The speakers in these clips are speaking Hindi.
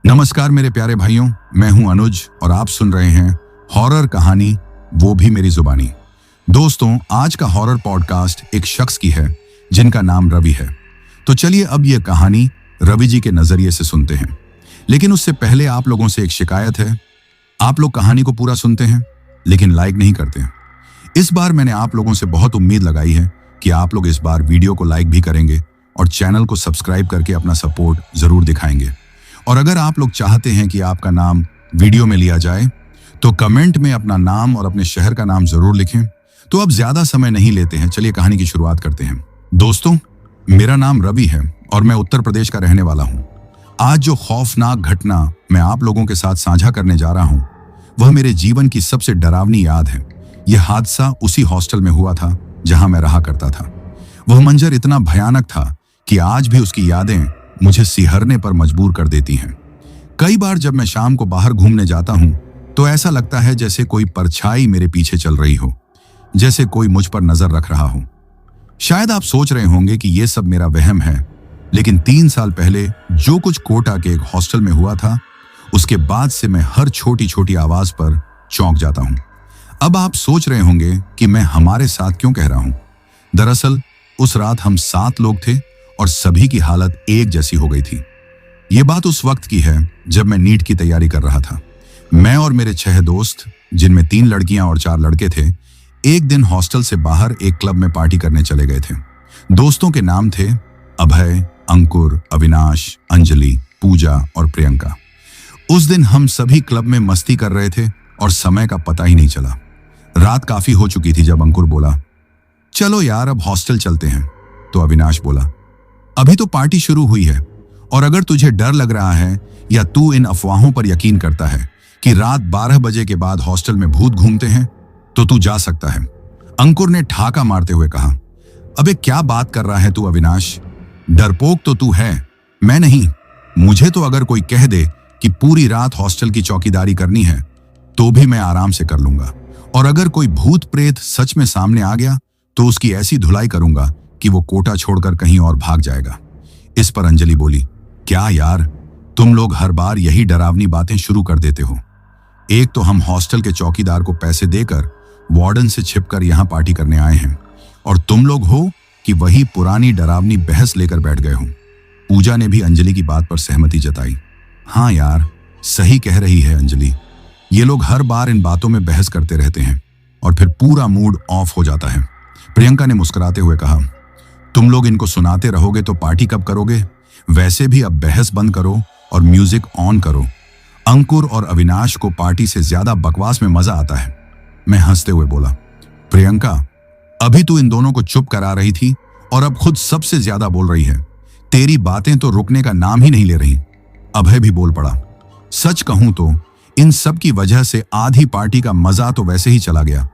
नमस्कार मेरे प्यारे भाइयों, मैं हूं अनुज और आप सुन रहे हैं हॉरर कहानी, वो भी मेरी जुबानी। दोस्तों, आज का हॉरर पॉडकास्ट एक शख्स की है जिनका नाम रवि है। तो चलिए अब यह कहानी रवि जी के नजरिए से सुनते हैं। लेकिन उससे पहले आप लोगों से एक शिकायत है। आप लोग कहानी को पूरा सुनते हैं लेकिन लाइक नहीं करते हैं। इस बार मैंने आप लोगों से बहुत उम्मीद लगाई है कि आप लोग इस बार वीडियो को लाइक भी करेंगे और चैनल को सब्सक्राइब करके अपना सपोर्ट जरूर दिखाएंगे। और अगर आप लोग चाहते हैं कि आपका नाम वीडियो में लिया जाए तो कमेंट में अपना नाम और अपने शहर का नाम जरूर लिखें। तो अब ज्यादा समय नहीं लेते हैं, चलिए कहानी की शुरुआत करते हैं। दोस्तों, मेरा नाम रवि है और मैं उत्तर प्रदेश का रहने वाला हूं। आज जो खौफनाक घटना मैं आप लोगों के साथ साझा करने जा रहा हूं, वह मेरे जीवन की सबसे डरावनी याद है। यह हादसा उसी हॉस्टल में हुआ था जहां मैं रहा करता था। वह मंजर इतना भयानक था कि आज भी उसकी यादें मुझे सिहरने पर मजबूर कर देती हैं। कई बार जब मैं शाम को बाहर घूमने जाता हूं तो ऐसा लगता है जैसे कोई परछाई मेरे पीछे चल रही हो, जैसे कोई मुझ पर नजर रख रहा हो। शायद आप सोच रहे होंगे कि यह सब मेरा वहम है, लेकिन 3 साल पहले जो कुछ कोटा के एक हॉस्टल में हुआ था, उसके बाद से मैं हर छोटी छोटी आवाज पर चौंक जाता हूं। अब आप सोच रहे होंगे कि मैं हमारे साथ क्यों कह रहा हूं। दरअसल उस रात हम 7 लोग थे और सभी की हालत एक जैसी हो गई थी। ये बात उस वक्त की है जब मैं नीट की तैयारी कर रहा था। मैं और मेरे 6 दोस्त, जिनमें 3 लड़कियां और 4 लड़के थे, एक दिन हॉस्टल से बाहर एक क्लब में पार्टी करने चले गए थे। दोस्तों के नाम थे अभय, अंकुर, अविनाश, अंजलि, पूजा और प्रियंका। उस दिन हम सभी क्लब में मस्ती कर रहे थे और समय का पता ही नहीं चला। रात काफी हो चुकी थी जब अंकुर बोला, चलो यार अब हॉस्टल चलते हैं। तो अविनाश बोला, अभी तो पार्टी शुरू हुई है और अगर तुझे डर लग रहा है या तू इन अफवाहों पर यकीन करता है कि रात 12 बजे के बाद हॉस्टल में भूत घूमते हैं, तो तू जा सकता है। अंकुर ने ठाका मारते हुए कहा, अबे क्या बात कर रहा है तू अविनाश? डरपोक तो तू है, मैं नहीं। मुझे तो अगर कोई कह दे कि पूरी रात हॉस्टल की चौकीदारी करनी है तो भी मैं आराम से कर लूंगा। और अगर कोई भूत प्रेत सच में सामने आ गया तो उसकी ऐसी धुलाई करूंगा कि वो कोटा छोड़कर कहीं और भाग जाएगा। इस पर अंजलि बोली, क्या यार, तुम लोग हर बार यही डरावनी बातें शुरू कर देते हो। एक तो हम हॉस्टल के चौकीदार को पैसे देकर वार्डन से छिपकर यहाँ पार्टी करने आए हैं, और तुम लोग हो कि वही पुरानी डरावनी बहस लेकर बैठ गए हो। पूजा ने भी अंजलि की बात पर सहमति जताई। हाँ यार, सही कह रही है अंजलि, ये लोग हर बार इन बातों में बहस करते रहते हैं और फिर पूरा मूड ऑफ हो जाता है। प्रियंका ने मुस्कुराते हुए कहा, तुम लोग इनको सुनाते रहोगे तो पार्टी कब करोगे? वैसे भी अब बहस बंद करो और म्यूजिक ऑन करो। अंकुर और अविनाश को पार्टी से ज्यादा बकवास में मजा आता है। मैं हंसते हुए बोला, प्रियंका, अभी तू इन दोनों को चुप करा रही थी और अब खुद सबसे ज्यादा बोल रही है। तेरी बातें तो रुकने का नाम ही नहीं ले रही। अभय भी बोल पड़ा, सच कहूं तो इन सब की वजह से आधी पार्टी का मजा तो वैसे ही चला गया।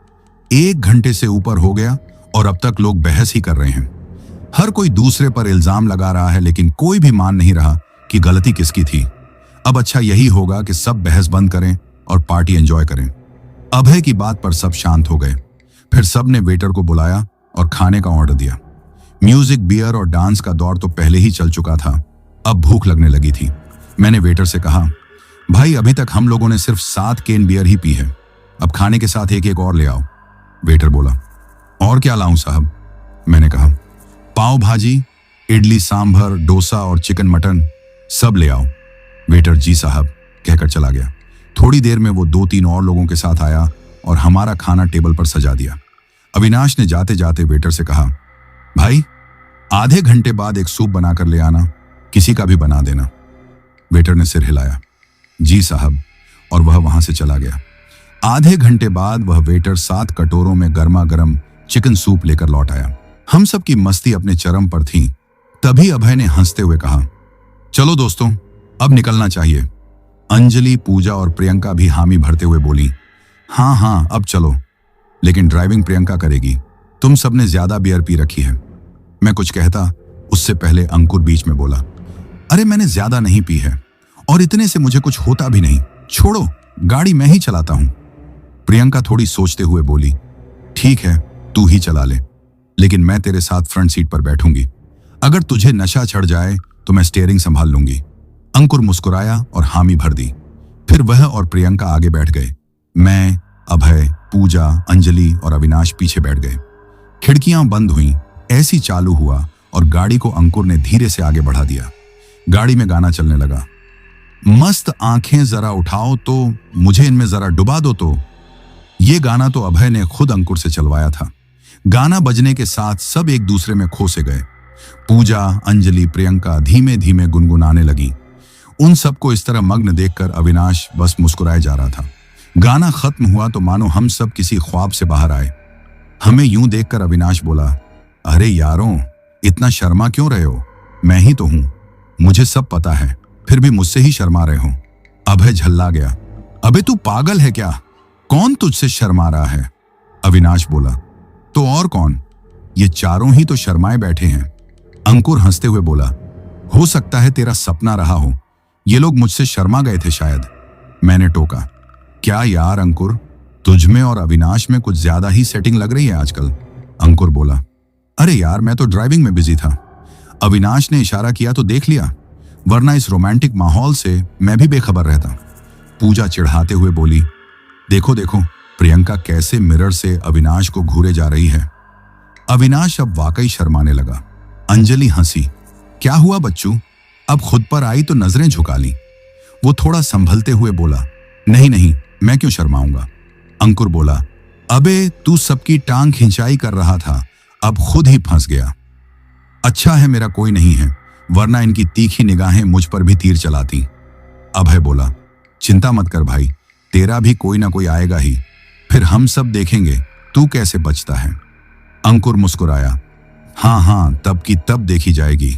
1 घंटे से ऊपर हो गया और अब तक लोग बहस ही कर रहे हैं। हर कोई दूसरे पर इल्जाम लगा रहा है, लेकिन कोई भी मान नहीं रहा कि गलती किसकी थी। अब अच्छा यही होगा कि सब बहस बंद करें और पार्टी एंजॉय करें। अभय की बात पर सब शांत हो गए। फिर सब ने वेटर को बुलाया और खाने का ऑर्डर दिया। म्यूजिक, बियर और डांस का दौर तो पहले ही चल चुका था। अब भूख लगने लगी थी। मैंने वेटर से कहा, भाई अभी तक हम लोगों ने सिर्फ 7 केन बियर ही पी है, अब खाने के साथ एक और ले आओ। वेटर बोला, और क्या लाऊं साहब? मैंने कहा, पाव भाजी, इडली, सांभर, डोसा और चिकन मटन सब ले आओ। वेटर जी साहब कहकर चला गया। थोड़ी देर में वो 2-3 और लोगों के साथ आया और हमारा खाना टेबल पर सजा दिया। अविनाश ने जाते जाते वेटर से कहा, भाई आधे घंटे बाद एक सूप बनाकर ले आना, किसी का भी बना देना। वेटर ने सिर हिलाया, जी साहब, और वह वहां से चला गया। आधे घंटे बाद वह वेटर 7 कटोरों में गर्मा गर्म चिकन सूप लेकर लौट आया। हम सब की मस्ती अपने चरम पर थी। तभी अभय ने हंसते हुए कहा, चलो दोस्तों अब निकलना चाहिए। अंजलि, पूजा और प्रियंका भी हामी भरते हुए बोली, हाँ हाँ अब चलो, लेकिन ड्राइविंग प्रियंका करेगी। तुम सबने ज्यादा बियर पी रखी है। मैं कुछ कहता उससे पहले अंकुर बीच में बोला, अरे मैंने ज्यादा नहीं पी है और इतने से मुझे कुछ होता भी नहीं, छोड़ो, गाड़ी मैं ही चलाता हूं। प्रियंका थोड़ी सोचते हुए बोली, ठीक है तू ही चला ले, लेकिन मैं तेरे साथ फ्रंट सीट पर बैठूंगी। अगर तुझे नशा चढ़ जाए तो मैं स्टीयरिंग संभाल लूंगी। अंकुर मुस्कुराया और हामी भर दी। फिर वह और प्रियंका आगे बैठ गए। मैं, अभय, पूजा, अंजलि और अविनाश पीछे बैठ गए। खिड़कियां बंद हुईं, ऐसी चालू हुआ और गाड़ी को अंकुर ने धीरे से आगे बढ़ा दिया। गाड़ी में गाना चलने लगा। मस्त आंखें जरा उठाओ तो, मुझे इनमें जरा डुबा दो तो। ये गाना तो अभय ने खुद अंकुर से चलवाया था। गाना बजने के साथ सब एक दूसरे में खो से गए। पूजा, अंजलि, प्रियंका धीमे धीमे गुनगुनाने लगी। उन सबको इस तरह मग्न देखकर अविनाश बस मुस्कुराए जा रहा था। गाना खत्म हुआ तो मानो हम सब किसी ख्वाब से बाहर आए। हमें यूं देखकर अविनाश बोला, अरे यारों, इतना शर्मा क्यों रहे हो? मैं ही तो हूं, मुझे सब पता है, फिर भी मुझसे ही शर्मा रहे हो। अभय झल्ला गया। अबे तू पागल है क्या? कौन तुझसे शर्मा रहा है? अविनाश बोला। तो और कौन? ये चारों ही तो शर्माए बैठे हैं। अंकुर हंसते हुए बोला, हो सकता है तेरा सपना रहा हो, ये लोग मुझसे शर्मा गए थे शायद। मैंने टोका, क्या यार अंकुर, तुझमें और अविनाश में कुछ ज्यादा ही सेटिंग लग रही है आजकल। अंकुर बोला, अरे यार मैं तो ड्राइविंग में बिजी था। अविनाश ने इशारा किया तो देख लिया, वरना इस रोमांटिक माहौल से मैं भी बेखबर रहता। पूजा चिढ़ाते हुए बोली, देखो देखो प्रियंका कैसे मिरर से अविनाश को घूरे जा रही है। अविनाश अब वाकई शर्माने लगा। अंजलि हंसी, क्या हुआ बच्चू, अब खुद पर आई तो नजरें झुका ली। वो थोड़ा संभलते हुए बोला, नहीं नहीं, मैं क्यों शर्माऊंगा। अंकुर बोला, अबे तू सबकी टांग खिंचाई कर रहा था, अब खुद ही फंस गया। अच्छा है मेरा कोई नहीं है, वरना इनकी तीखी निगाहें मुझ पर भी तीर चलाती। अभय बोला, चिंता मत कर भाई, तेरा भी कोई ना कोई आएगा ही, फिर हम सब देखेंगे तू कैसे बचता है। अंकुर मुस्कुराया, हाँ हाँ, तब की तब देखी जाएगी।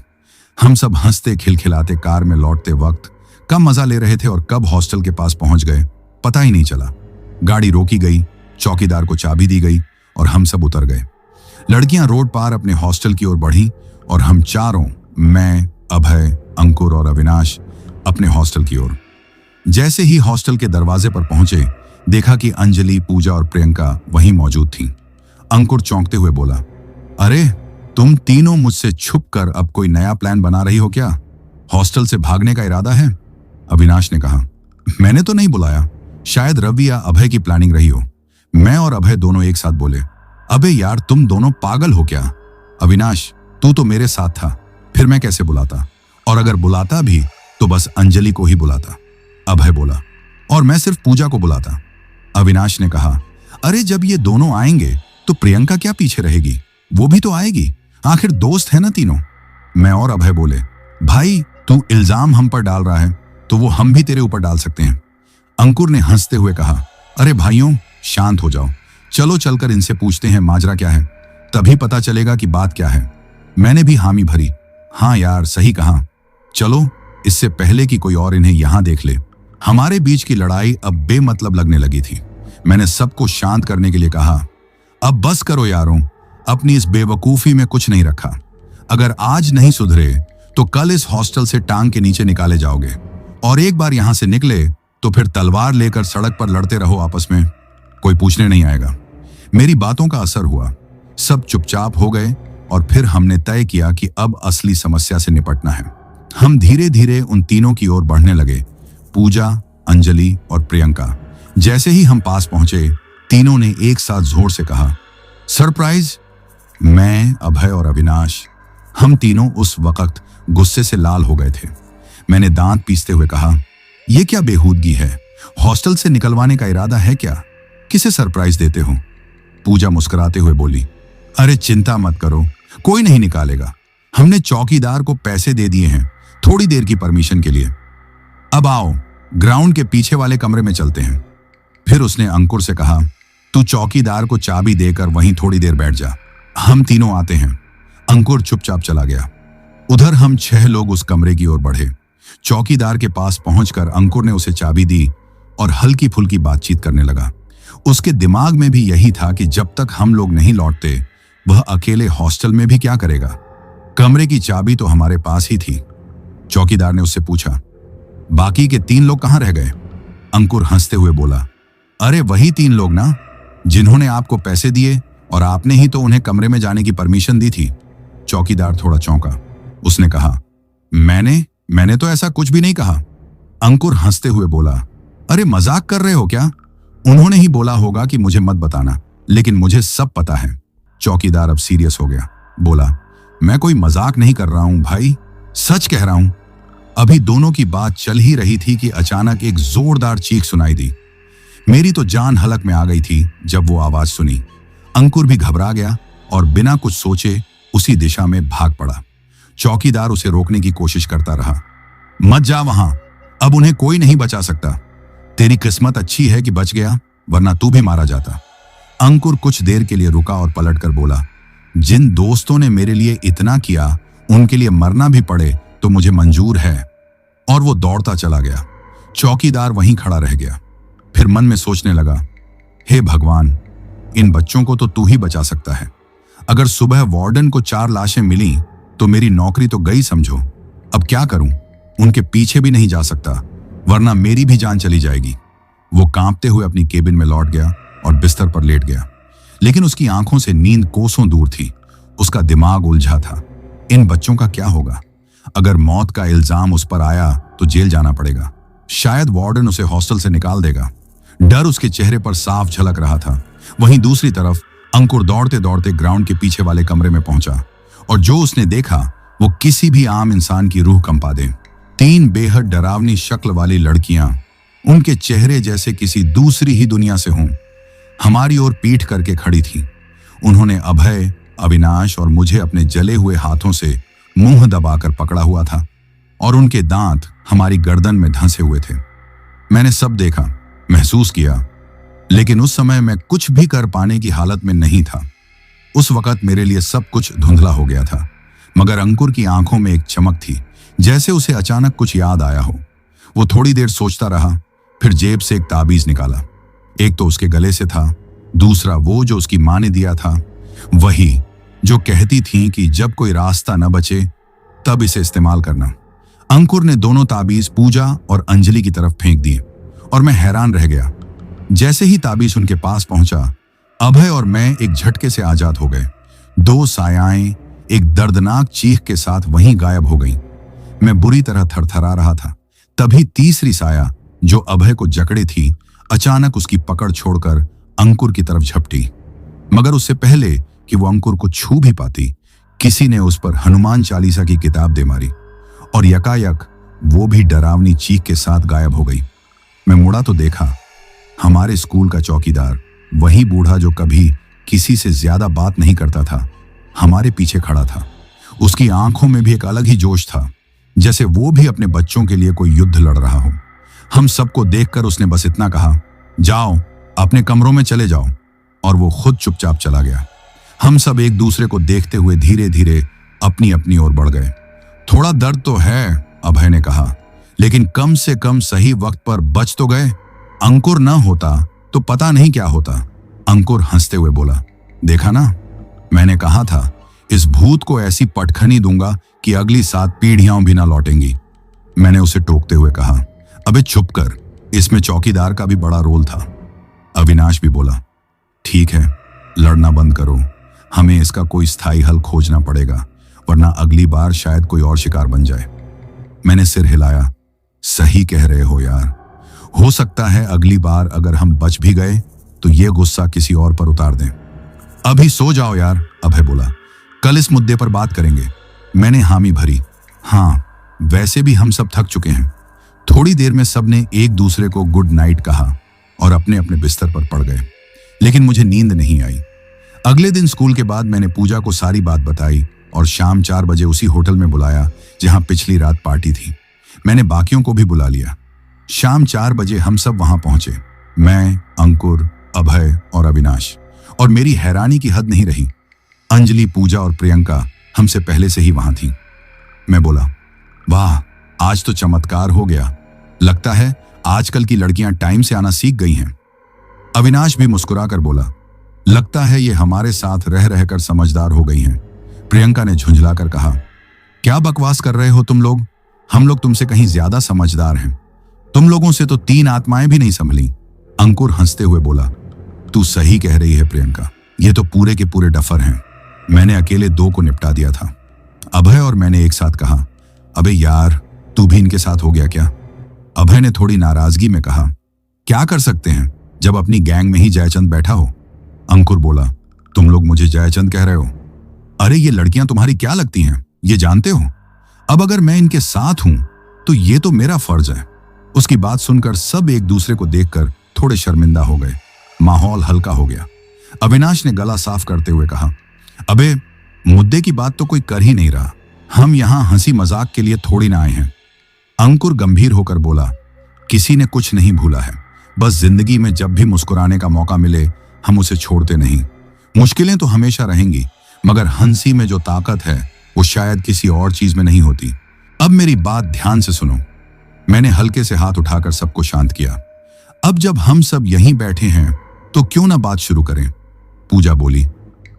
हम सब हंसते खिलखिलाते कार में लौटते वक्त कब मजा ले रहे थे और कब हॉस्टल के पास पहुंच गए पता ही नहीं चला। गाड़ी रोकी गई, चौकीदार को चाबी दी गई और हम सब उतर गए। लड़कियां रोड पार अपने हॉस्टल की ओर बढ़ी और हम चारों, मैं, अभय, अंकुर और अविनाश, अपने हॉस्टल की ओर। जैसे ही हॉस्टल के दरवाजे पर पहुंचे, देखा कि अंजलि, पूजा और प्रियंका वहीं मौजूद थीं। अंकुर चौंकते हुए बोला, अरे तुम तीनों मुझसे छुपकर अब कोई नया प्लान बना रही हो क्या? हॉस्टल से भागने का इरादा है? अविनाश ने कहा, मैंने तो नहीं बुलाया, शायद रवि या अभय की प्लानिंग रही हो। मैं और अभय दोनों एक साथ बोले, अबे यार तुम दोनों पागल हो क्या? अविनाश, तू तो मेरे साथ था, फिर मैं कैसे बुलाता? और अगर बुलाता भी तो बस अंजलि को ही बुलाता। अभय बोला, और मैं सिर्फ पूजा को बुलाता। अविनाश ने कहा, अरे जब ये दोनों आएंगे तो प्रियंका क्या पीछे रहेगी? वो भी तो आएगी, आखिर दोस्त है ना तीनों। मैं और अभय बोले, भाई तू इल्जाम हम पर डाल रहा है तो वो हम भी तेरे ऊपर डाल सकते हैं। अंकुर ने हंसते हुए कहा, अरे भाइयों शांत हो जाओ, चलो चलकर इनसे पूछते हैं माजरा क्या है, तभी पता चलेगा कि बात क्या है। मैंने भी हामी भरी, हाँ यार सही कहा, चलो इससे पहले कि कोई और इन्हें यहां देख ले। हमारे बीच की लड़ाई अब बेमतलब लगने लगी थी। मैंने सबको शांत करने के लिए कहा, अब बस करो यारों, अपनी इस बेवकूफी में कुछ नहीं रखा। अगर आज नहीं सुधरे तो कल इस हॉस्टल से टांग के नीचे निकाले जाओगे, और एक बार यहां से निकले तो फिर तलवार लेकर सड़क पर लड़ते रहो आपस में, कोई पूछने नहीं आएगा। मेरी बातों का असर हुआ, सब चुपचाप हो गए और फिर हमने तय किया कि अब असली समस्या से निपटना है। हम धीरे धीरे उन तीनों की ओर बढ़ने लगे, पूजा, अंजलि और प्रियंका। जैसे ही हम पास पहुंचे, तीनों ने एक साथ जोर से कहा, सरप्राइज। मैं, अभय और अविनाश, हम तीनों उस वक्त गुस्से से लाल हो गए थे। मैंने दांत पीसते हुए कहा, यह क्या बेहूदगी है? हॉस्टल से निकलवाने का इरादा है क्या? किसे सरप्राइज देते हो? पूजा मुस्कुराते हुए बोली, अरे चिंता मत करो, कोई नहीं निकालेगा। हमने चौकीदार को पैसे दे दिए हैं थोड़ी देर की परमिशन के लिए। अब आओ ग्राउंड के पीछे वाले कमरे में चलते हैं। फिर उसने अंकुर से कहा, तू चौकीदार को चाबी देकर वहीं थोड़ी देर बैठ जा, हम तीनों आते हैं। अंकुर चुपचाप चला गया। उधर हम 6 लोग उस कमरे की ओर बढ़े। चौकीदार के पास पहुंचकर अंकुर ने उसे चाबी दी और हल्की फुल्की बातचीत करने लगा। उसके दिमाग में भी यही था कि जब तक हम लोग नहीं लौटते वह अकेले हॉस्टल में भी क्या करेगा। कमरे की चाबी तो हमारे पास ही थी। चौकीदार ने उससे पूछा, बाकी के 3 लोग कहां रह गए? अंकुर हंसते हुए बोला, अरे वही 3 लोग ना, जिन्होंने आपको पैसे दिए और आपने ही तो उन्हें कमरे में जाने की परमिशन दी थी। चौकीदार थोड़ा चौंका। उसने कहा, मैंने? मैंने तो ऐसा कुछ भी नहीं कहा। अंकुर हंसते हुए बोला, अरे मजाक कर रहे हो क्या? उन्होंने ही बोला होगा कि मुझे मत बताना, लेकिन मुझे सब पता है। चौकीदार अब सीरियस हो गया, बोला, मैं कोई मजाक नहीं कर रहा हूं भाई, सच कह रहा हूं। अभी दोनों की बात चल ही रही थी कि अचानक एक जोरदार चीख सुनाई दी। मेरी तो जान हलक में आ गई थी जब वो आवाज सुनी। अंकुर भी घबरा गया और बिना कुछ सोचे उसी दिशा में भाग पड़ा। चौकीदार उसे रोकने की कोशिश करता रहा। मत जा वहां, अब उन्हें कोई नहीं बचा सकता। तेरी किस्मत अच्छी है कि बच गया, वरना तू भी मारा जाता। अंकुर कुछ देर के लिए रुका और पलटकर बोला, जिन दोस्तों ने मेरे लिए इतना किया, उनके लिए मरना भी पड़े तो मुझे मंजूर है। और वो दौड़ता चला गया। चौकीदार वहीं खड़ा रह गया। फिर मन में सोचने लगा, हे भगवान, इन बच्चों को तो तू ही बचा सकता है। अगर सुबह वार्डन को 4 लाशें मिली तो मेरी नौकरी तो गई समझो। अब क्या करूं? उनके पीछे भी नहीं जा सकता, वरना मेरी भी जान चली जाएगी। वो कांपते हुए अपनी केबिन में लौट गया और बिस्तर पर लेट गया। लेकिन उसकी आंखों से नींद कोसों दूर थी। उसका दिमाग उलझा था। इन बच्चों का क्या होगा? अगर मौत का इल्जाम उस पर आया तो जेल जाना पड़ेगा। शायद वार्डन उसे हॉस्टल से निकाल देगा। डर उसके चेहरे पर साफ झलक रहा था। वहीं दूसरी तरफ अंकुर दौड़ते दौड़ते ग्राउंड के पीछे वाले कमरे में पहुंचा, और जो उसने देखा वो किसी भी आम इंसान की रूह कंपा दे। 3 बेहद डरावनी शक्ल वाली लड़कियां, उनके चेहरे जैसे किसी दूसरी ही दुनिया से हों, हमारी ओर पीठ करके खड़ी थी। उन्होंने अभय, अविनाश और मुझे अपने जले हुए हाथों से मुंह दबाकर पकड़ा हुआ था, और उनके दांत हमारी गर्दन में धंसे हुए थे। मैंने सब देखा, महसूस किया, लेकिन उस समय मैं कुछ भी कर पाने की हालत में नहीं था। उस वक्त मेरे लिए सब कुछ धुंधला हो गया था, मगर अंकुर की आंखों में एक चमक थी, जैसे उसे अचानक कुछ याद आया हो। वो थोड़ी देर सोचता रहा, फिर जेब से एक ताबीज निकाला। एक तो उसके गले से था, दूसरा वो जो उसकी माँ ने दिया था, वही जो कहती थी कि जब कोई रास्ता न बचे तब इसे इस्तेमाल करना। अंकुर ने दोनों ताबीज पूजा और अंजलि की तरफ फेंक दिए, और मैं हैरान रह गया। जैसे ही ताबीज उनके पास पहुंचा, अभय और मैं एक झटके से आजाद हो गए। 2 सायाएं एक दर्दनाक चीख के साथ वहीं गायब हो गईं। मैं बुरी तरह थरथरा रहा था। तभी तीसरी साया, जो अभय को जकड़े थी, अचानक उसकी पकड़ छोड़कर अंकुर की तरफ झपटी। मगर उससे पहले कि वो अंकुर को छू भी पाती, किसी ने उस पर हनुमान चालीसा की किताब दे मारी, और यकायक वो भी डरावनी चीख के साथ गायब हो गई। मैं मुड़ा तो देखा, हमारे स्कूल का चौकीदार, वही बूढ़ा जो कभी किसी से ज्यादा बात नहीं करता था, हमारे पीछे खड़ा था। उसकी आंखों में भी एक अलग ही जोश था, जैसे वो भी अपने बच्चों के लिए कोई युद्ध लड़ रहा हो। हम सबको देखकर उसने बस इतना कहा, जाओ अपने कमरों में चले जाओ, और वो खुद चुपचाप चला गया। हम सब एक दूसरे को देखते हुए धीरे धीरे अपनी अपनी ओर बढ़ गए। थोड़ा दर्द तो है, अभय ने कहा, लेकिन कम से कम सही वक्त पर बच तो गए। अंकुर न होता तो पता नहीं क्या होता। अंकुर हंसते हुए बोला, देखा ना, मैंने कहा था, इस भूत को ऐसी पटखनी दूंगा कि अगली 7 पीढ़ियां भी ना लौटेंगी। मैंने उसे टोकते हुए कहा, अबे चुप कर, इसमें चौकीदार का भी बड़ा रोल था। अविनाश भी बोला, ठीक है, लड़ना बंद करो, हमें इसका कोई स्थायी हल खोजना पड़ेगा, वरना अगली बार शायद कोई और शिकार बन जाए। मैंने सिर हिलाया, सही कह रहे हो यार, हो सकता है अगली बार अगर हम बच भी गए तो ये गुस्सा किसी और पर उतार दें। अभी सो जाओ यार, अभय बोला, कल इस मुद्दे पर बात करेंगे। मैंने हामी भरी, हाँ, वैसे भी हम सब थक चुके हैं। थोड़ी देर में सबने एक दूसरे को गुड नाइट कहा और अपने अपने बिस्तर पर पड़ गए, लेकिन मुझे नींद नहीं आई। अगले दिन स्कूल के बाद मैंने पूजा को सारी बात बताई और शाम 4 बजे उसी होटल में बुलाया जहां पिछली रात पार्टी थी। मैंने बाकियों को भी बुला लिया। शाम 4 बजे हम सब वहां पहुंचे, मैं, अंकुर, अभय और अविनाश, और मेरी हैरानी की हद नहीं रही। अंजलि, पूजा और प्रियंका हमसे पहले से ही वहां थी। मैं बोला, वाह, आज तो चमत्कार हो गया, लगता है आजकल की लड़कियां टाइम से आना सीख गई हैं। अविनाश भी मुस्कुराकर बोला, लगता है ये हमारे साथ रह रहकर समझदार हो गई हैं। प्रियंका ने झुंझलाकर कहा, क्या बकवास कर रहे हो तुम लोग, हम लोग तुमसे कहीं ज्यादा समझदार हैं। तुम लोगों से तो 3 आत्माएं भी नहीं संभली। अंकुर हंसते हुए बोला, तू सही कह रही है प्रियंका, ये तो पूरे के पूरे डफर हैं। मैंने अकेले 2 को निपटा दिया था। अभय और मैंने एक साथ कहा, अबे यार, तू भी इनके साथ हो गया क्या? अभय ने थोड़ी नाराजगी में कहा। क्या कर सकते हैं जब अपनी गैंग में ही जयचंद बैठा हो। अंकुर बोला, तुम लोग मुझे जयचंद कह रहे हो? अरे ये लड़कियां तुम्हारी क्या लगती हैं, ये जानते हो? अब अगर मैं इनके साथ हूं तो ये तो मेरा फर्ज है। उसकी बात सुनकर सब एक दूसरे को देखकर थोड़े शर्मिंदा हो गए। माहौल हल्का हो गया। अविनाश ने गला साफ करते हुए कहा, अबे मुद्दे की बात तो कोई कर ही नहीं रहा। हम यहां हंसी मजाक के लिए थोड़ी ना आए हैं। अंकुर गंभीर होकर बोला, किसी ने कुछ नहीं भूला है, बस जिंदगी में जब भी मुस्कुराने का मौका मिले हम उसे छोड़ते नहीं। मुश्किलें तो हमेशा रहेंगी, मगर हंसी में जो ताकत है वो शायद किसी और चीज में नहीं होती। अब मेरी बात ध्यान से सुनो। मैंने हल्के से हाथ उठाकर सबको शांत किया। अब जब हम सब यहीं बैठे हैं तो क्यों ना बात शुरू करें? पूजा बोली,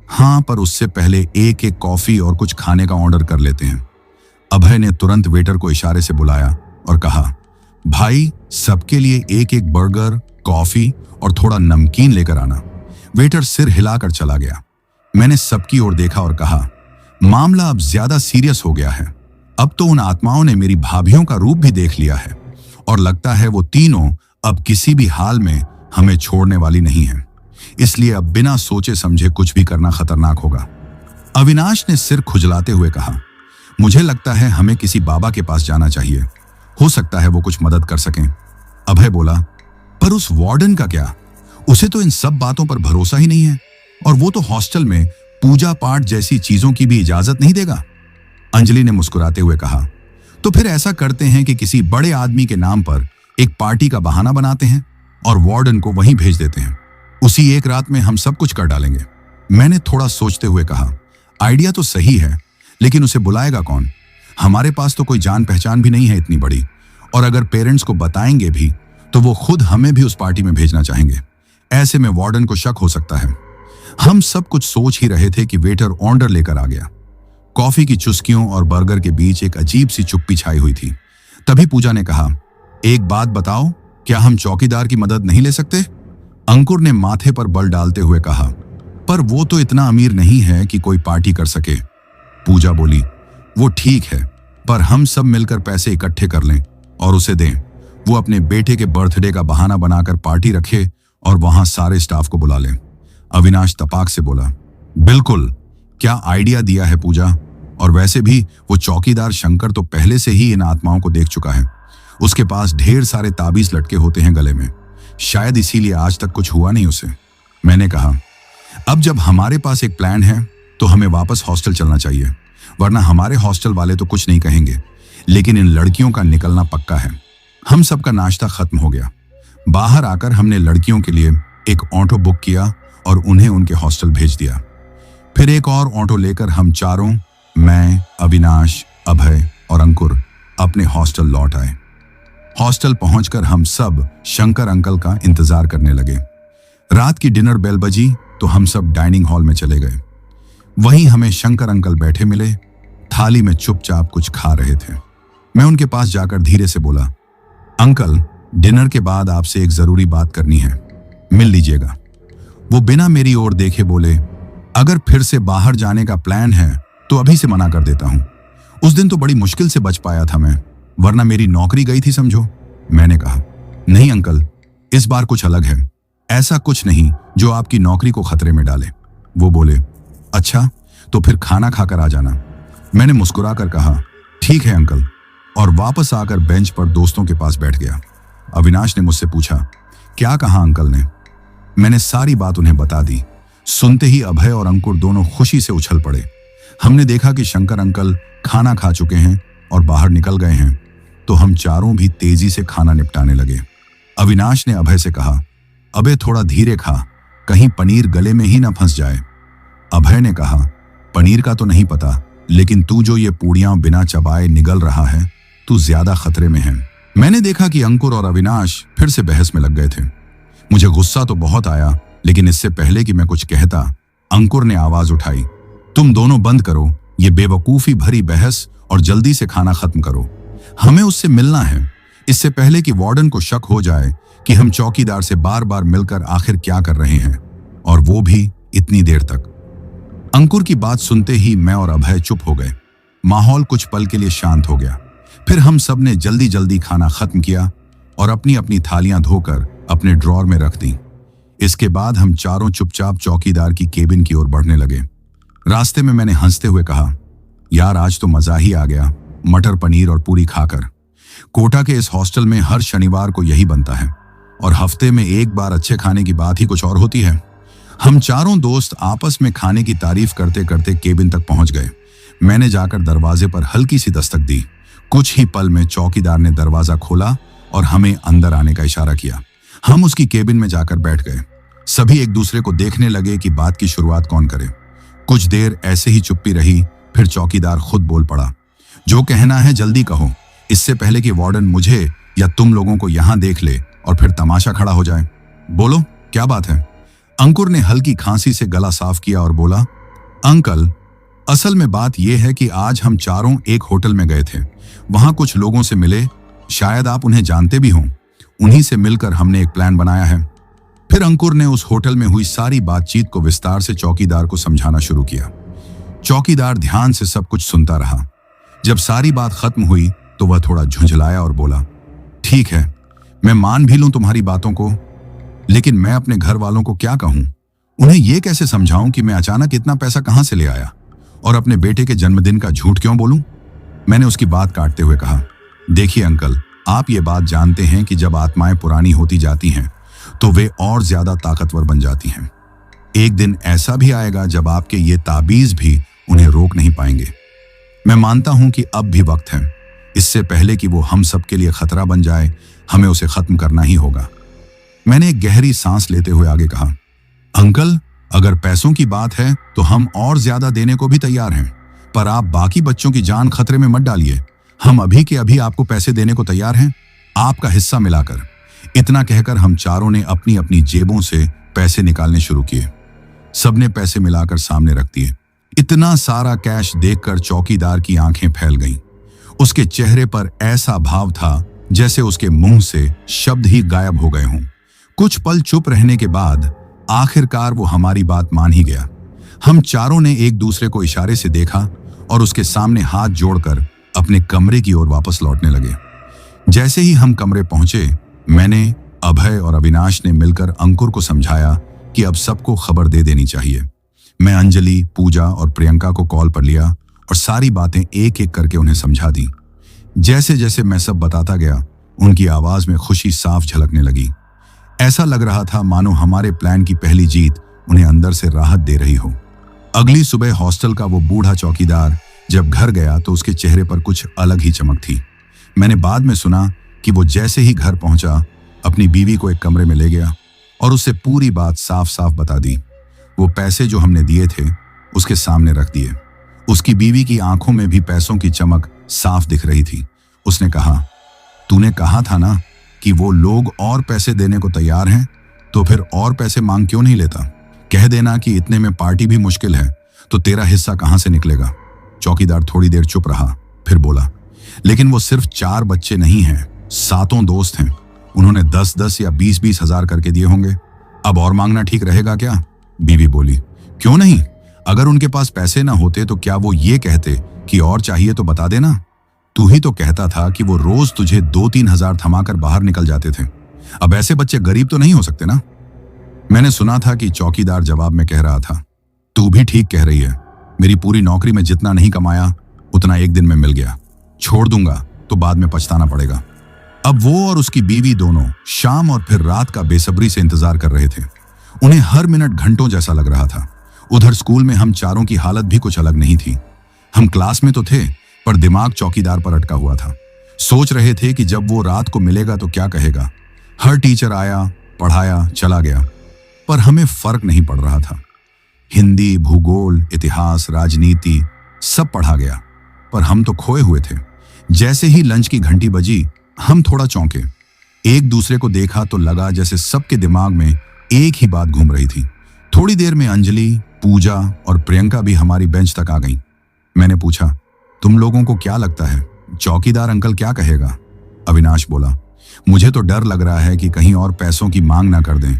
हाँ, पर उससे पहले एक एक कॉफी और कुछ खाने का ऑर्डर कर लेते हैं। अभय ने तुरंत वेटर को इशारे से बुलाया और कहा, भाई सबके लिए एक एक बर्गर, कॉफी और थोड़ा नमकीन लेकर आना। वेटर सिर हिलाकर चला गया। मैंने सबकी ओर देखा और कहा, मामला अब ज्यादा सीरियस हो गया है। अब तो उन आत्माओं ने मेरी भाभियों का रूप भी देख लिया है और लगता है वो तीनों अब किसी भी हाल में हमें छोड़ने वाली नहीं है। इसलिए अब बिना सोचे समझे कुछ भी करना खतरनाक होगा। अविनाश ने सिर खुजलाते हुए कहा, मुझे लगता है हमें किसी बाबा के पास जाना चाहिए, हो सकता है वो कुछ मदद कर सकें। अभय बोला, पर उस वार्डन का क्या? उसे तो इन सब बातों पर भरोसा ही नहीं है और वो तो हॉस्टल में पूजा पाठ जैसी चीजों की भी इजाजत नहीं देगा। अंजलि ने मुस्कुराते हुए कहा, तो फिर ऐसा करते हैं कि किसी बड़े आदमी के नाम पर एक पार्टी का बहाना बनाते हैं और वार्डन को वहीं भेज देते हैं। उसी एक रात में हम सब कुछ कर डालेंगे। मैंने थोड़ा सोचते हुए कहा, आइडिया तो सही है, लेकिन उसे बुलाएगा कौन? हमारे पास तो कोई जान पहचान भी नहीं है इतनी बड़ी, और अगर पेरेंट्स को बताएंगे भी तो वो खुद हमें भी उस पार्टी में भेजना चाहेंगे। ऐसे में वार्डन को शक हो सकता है। हम सब कुछ सोच ही रहे थे कि वेटर ऑर्डर लेकर आ गया। कॉफी की चुस्कियों और बर्गर के बीच एक अजीब सी चुप्पी छाई हुई थी। तभी पूजा ने कहा, एक बात बताओ, क्या हम चौकीदार की मदद नहीं ले सकते? अंकुर ने माथे पर बल डालते हुए कहा, पर वो तो इतना अमीर नहीं है कि कोई पार्टी कर सके। पूजा बोली, वो ठीक है, पर हम सब मिलकर पैसे इकट्ठे कर लें और उसे दें। वो अपने बेटे के बर्थडे का बहाना बनाकर पार्टी रखे और वहां सारे स्टाफ को बुला लें। अविनाश तपाक से बोला, बिल्कुल, क्या आइडिया दिया है पूजा। और वैसे भी वो चौकीदार शंकर तो पहले से ही इन आत्माओं को देख चुका है। उसके पास ढेर सारे ताबीज लटके होते हैं गले में, शायद इसीलिए आज तक कुछ हुआ नहीं उसे। मैंने कहा, अब जब हमारे पास एक प्लान है तो हमें वापस हॉस्टल चलना चाहिए, वरना हमारे हॉस्टल वाले तो कुछ नहीं कहेंगे, लेकिन इन लड़कियों का निकलना पक्का है। हम सबका नाश्ता खत्म हो गया। बाहर आकर हमने लड़कियों के लिए एक ऑटो बुक किया और उन्हें उनके हॉस्टल भेज दिया। फिर एक और ऑटो लेकर हम चारों, मैं, अविनाश, अभय और अंकुर, अपने हॉस्टल लौट आए। हॉस्टल पहुंचकर हम सब शंकर अंकल का इंतजार करने लगे। रात की डिनर बेल बजी तो हम सब डाइनिंग हॉल में चले गए। वहीं हमें शंकर अंकल बैठे मिले, थाली में चुपचाप कुछ खा रहे थे। मैं उनके पास जाकर धीरे से बोला, अंकल, डिनर के बाद आपसे एक जरूरी बात करनी है, मिल लीजिएगा। वो बिना मेरी ओर देखे बोले, अगर फिर से बाहर जाने का प्लान है तो अभी से मना कर देता हूं। उस दिन तो बड़ी मुश्किल से बच पाया था मैं, वरना मेरी नौकरी गई थी समझो। मैंने कहा, नहीं अंकल, इस बार कुछ अलग है, ऐसा कुछ नहीं जो आपकी नौकरी को खतरे में डाले। वो बोले, अच्छा, तो फिर खाना खाकर आ जाना। मैंने मुस्कुराकर कहा, ठीक है अंकल, और वापस आकर बेंच पर दोस्तों के पास बैठ गया। अविनाश ने मुझसे पूछा, क्या कहा अंकल ने? मैंने सारी बात उन्हें बता दी। सुनते ही अभय और अंकुर दोनों खुशी से उछल पड़े। हमने देखा कि शंकर अंकल खाना खा चुके हैं और बाहर निकल गए हैं, तो हम चारों भी तेजी से खाना निपटाने लगे। अविनाश ने अभय से कहा, अबे थोड़ा धीरे खा, कहीं पनीर गले में ही ना फंस जाए। अभय ने कहा, पनीर का तो नहीं पता, लेकिन तू जो ये पूड़ियां बिना चबाए निगल रहा है, तू ज्यादा खतरे में है। मैंने देखा कि अंकुर और अविनाश फिर से बहस में लग गए थे। मुझे गुस्सा तो बहुत आया, लेकिन इससे पहले कि मैं कुछ कहता, अंकुर ने आवाज उठाई, तुम दोनों बंद करो ये बेवकूफी भरी बहस और जल्दी से खाना खत्म करो। हमें उससे मिलना है, इससे पहले कि वार्डन को शक हो जाए कि हम चौकीदार से बार बार मिलकर आखिर क्या कर रहे हैं, और वो भी इतनी देर तक। अंकुर की बात सुनते ही मैं और अभय चुप हो गए। माहौल कुछ पल के लिए शांत हो गया। फिर हम सब ने जल्दी जल्दी खाना खत्म किया और अपनी अपनी थालियां धोकर अपने ड्रॉर में रख दी। इसके बाद हम चारों चुपचाप चौकीदार की केबिन की ओर बढ़ने लगे। रास्ते में मैंने हंसते हुए कहा, यार आज तो मजा ही आ गया, मटर पनीर और पूरी खाकर। कोटा के इस हॉस्टल में हर शनिवार को यही बनता है और हफ्ते में एक बार अच्छे खाने की बात ही कुछ और होती है। हम चारों दोस्त आपस में खाने की तारीफ करते करते केबिन तक पहुंच गए। मैंने जाकर दरवाजे पर हल्की सी दस्तक दी। कुछ ही पल में चौकीदार ने दरवाजा खोला और हमें अंदर आने का इशारा किया। हम उसकी केबिन में जाकर बैठ गए। सभी एक दूसरे को देखने लगे कि बात की शुरुआत कौन करे। कुछ देर ऐसे ही चुप्पी रही, फिर चौकीदार खुद बोल पड़ा, जो कहना है जल्दी कहो, इससे पहले कि वार्डन मुझे या तुम लोगों को यहां देख ले और फिर तमाशा खड़ा हो जाए। बोलो, क्या बात है? अंकुर ने हल्की खांसी से गला साफ किया और बोला, अंकल, असल में बात यह है कि आज हम चारों एक होटल में गए थे। वहां कुछ लोगों से मिले, शायद आप उन्हें जानते भी हों। उन्हीं से मिलकर हमने एक प्लान बनाया है। फिर अंकुर ने उस होटल में हुई सारी बातचीत को विस्तार से चौकीदार को समझाना शुरू किया। चौकीदार ध्यान से सब कुछ सुनता रहा। जब सारी बात खत्म हुई तो वह थोड़ा झुंझलाया और बोला, ठीक है, मैं मान भी लूं तुम्हारी बातों को, लेकिन मैं अपने घर वालों को क्या कहूं? उन्हें यह कैसे समझाऊं कि मैं अचानक इतना पैसा कहां से ले आया और अपने बेटे के जन्मदिन का झूठ क्यों बोलूं? मैंने उसकी बात काटते हुए कहा, देखिए अंकल, आप ये बात जानते हैं कि जब आत्माएं पुरानी होती जाती हैं तो वे और ज्यादा ताकतवर बन जाती हैं। एक दिन ऐसा भी आएगा जब आपके ये ताबीज भी उन्हें रोक नहीं पाएंगे। मैं मानता हूं कि अब भी वक्त है। इससे पहले कि वो हम सब के लिए खतरा बन जाए, हमें उसे खत्म करना ही होगा। मैंने एक गहरी सांस लेते हुए आगे कहा, अंकल, अगर पैसों की बात है तो हम और ज्यादा देने को भी तैयार हैं, पर आप बाकी बच्चों की जान खतरे में मत डालिए। हम अभी के अभी आपको पैसे देने को तैयार हैं, आपका हिस्सा मिलाकर। इतना कहकर हम चारों ने अपनी अपनी जेबों से पैसे निकालने शुरू किए। सबने पैसे मिलाकर सामने रख दिए। इतना सारा कैश देखकर चौकीदार की आंखें फैल गईं। उसके चेहरे पर ऐसा भाव था जैसे उसके मुंह से शब्द ही गायब हो गए हों। कुछ पल चुप रहने के बाद आखिरकार वो हमारी बात मान ही गया। हम चारों ने एक दूसरे को इशारे से देखा और उसके सामने हाथ जोड़कर अपने कमरे की ओर वापस लौटने लगे। जैसे ही हम कमरे पहुंचे, मैंने, अभय और अविनाश ने मिलकर अंकुर को समझाया कि अब सबको खबर दे देनी चाहिए। मैं अंजलि, पूजा और प्रियंका को कॉल पर लिया और सारी बातें एक एक करके उन्हें समझा दी। जैसे जैसे मैं सब बताता गया, उनकी आवाज में खुशी साफ झलकने लगी। ऐसा लग रहा था मानो हमारे प्लान की पहली जीत उन्हें अंदर से राहत दे रही हो। अगली सुबह हॉस्टल का वो बूढ़ा चौकीदार जब घर गया तो उसके चेहरे पर कुछ अलग ही चमक थी। मैंने बाद में सुना कि वो जैसे ही घर पहुंचा, अपनी बीवी को एक कमरे में ले गया और उससे पूरी बात साफ साफ बता दी। वो पैसे जो हमने दिए थे उसके सामने रख दिए। उसकी बीवी की आंखों में भी पैसों की चमक साफ दिख रही थी। उसने कहा, तूने कहा था ना कि वो लोग और पैसे देने को तैयार हैं, तो फिर और पैसे मांग क्यों नहीं लेता? कह देना कि इतने में पार्टी भी मुश्किल है, तो तेरा हिस्सा कहां से निकलेगा? चौकीदार थोड़ी देर चुप रहा, फिर बोला, लेकिन वो सिर्फ 4 बच्चे नहीं हैं, 7 दोस्त हैं। उन्होंने 10-10 या 20-20 हजार करके दिए होंगे। अब और मांगना ठीक रहेगा क्या? बीवी बोली, क्यों नहीं? अगर उनके पास पैसे ना होते तो क्या वो ये कहते कि और चाहिए तो बता देना? तू ही तो कहता था कि वो रोज तुझे 2-3 हजार थमाकर बाहर निकल जाते थे। अब ऐसे बच्चे गरीब तो नहीं हो सकते ना? मैंने सुना था कि चौकीदार जवाब में कह रहा था, तू भी ठीक कह रही है। मेरी पूरी नौकरी में जितना नहीं कमाया उतना एक दिन में मिल गया। छोड़ दूंगा तो बाद में पछताना पड़ेगा। अब वो और उसकी बीवी दोनों शाम और फिर रात का बेसब्री से इंतजार कर रहे थे। उन्हें हर मिनट घंटों जैसा लग रहा था। उधर स्कूल में हम चारों की हालत भी कुछ अलग नहीं थी। हम क्लास में तो थे, पर दिमाग चौकीदार पर अटका हुआ था। सोच रहे थे कि जब वो रात को मिलेगा तो क्या कहेगा। हर टीचर आया, पढ़ाया, चला गया, पर हमें फर्क नहीं पड़ रहा था। हिंदी, भूगोल, इतिहास, राजनीति सब पढ़ा गया, पर हम तो खोए हुए थे। जैसे ही लंच की घंटी बजी, हम थोड़ा चौंके। एक दूसरे को देखा तो लगा जैसे सबके दिमाग में एक ही बात घूम रही थी। थोड़ी देर में अंजलि, पूजा और प्रियंका भी हमारी बेंच तक आ गईं। मैंने पूछा, तुम लोगों को क्या लगता है चौकीदार अंकल क्या कहेगा? अविनाश बोला, मुझे तो डर लग रहा है कि कहीं और पैसों की मांग ना कर दें।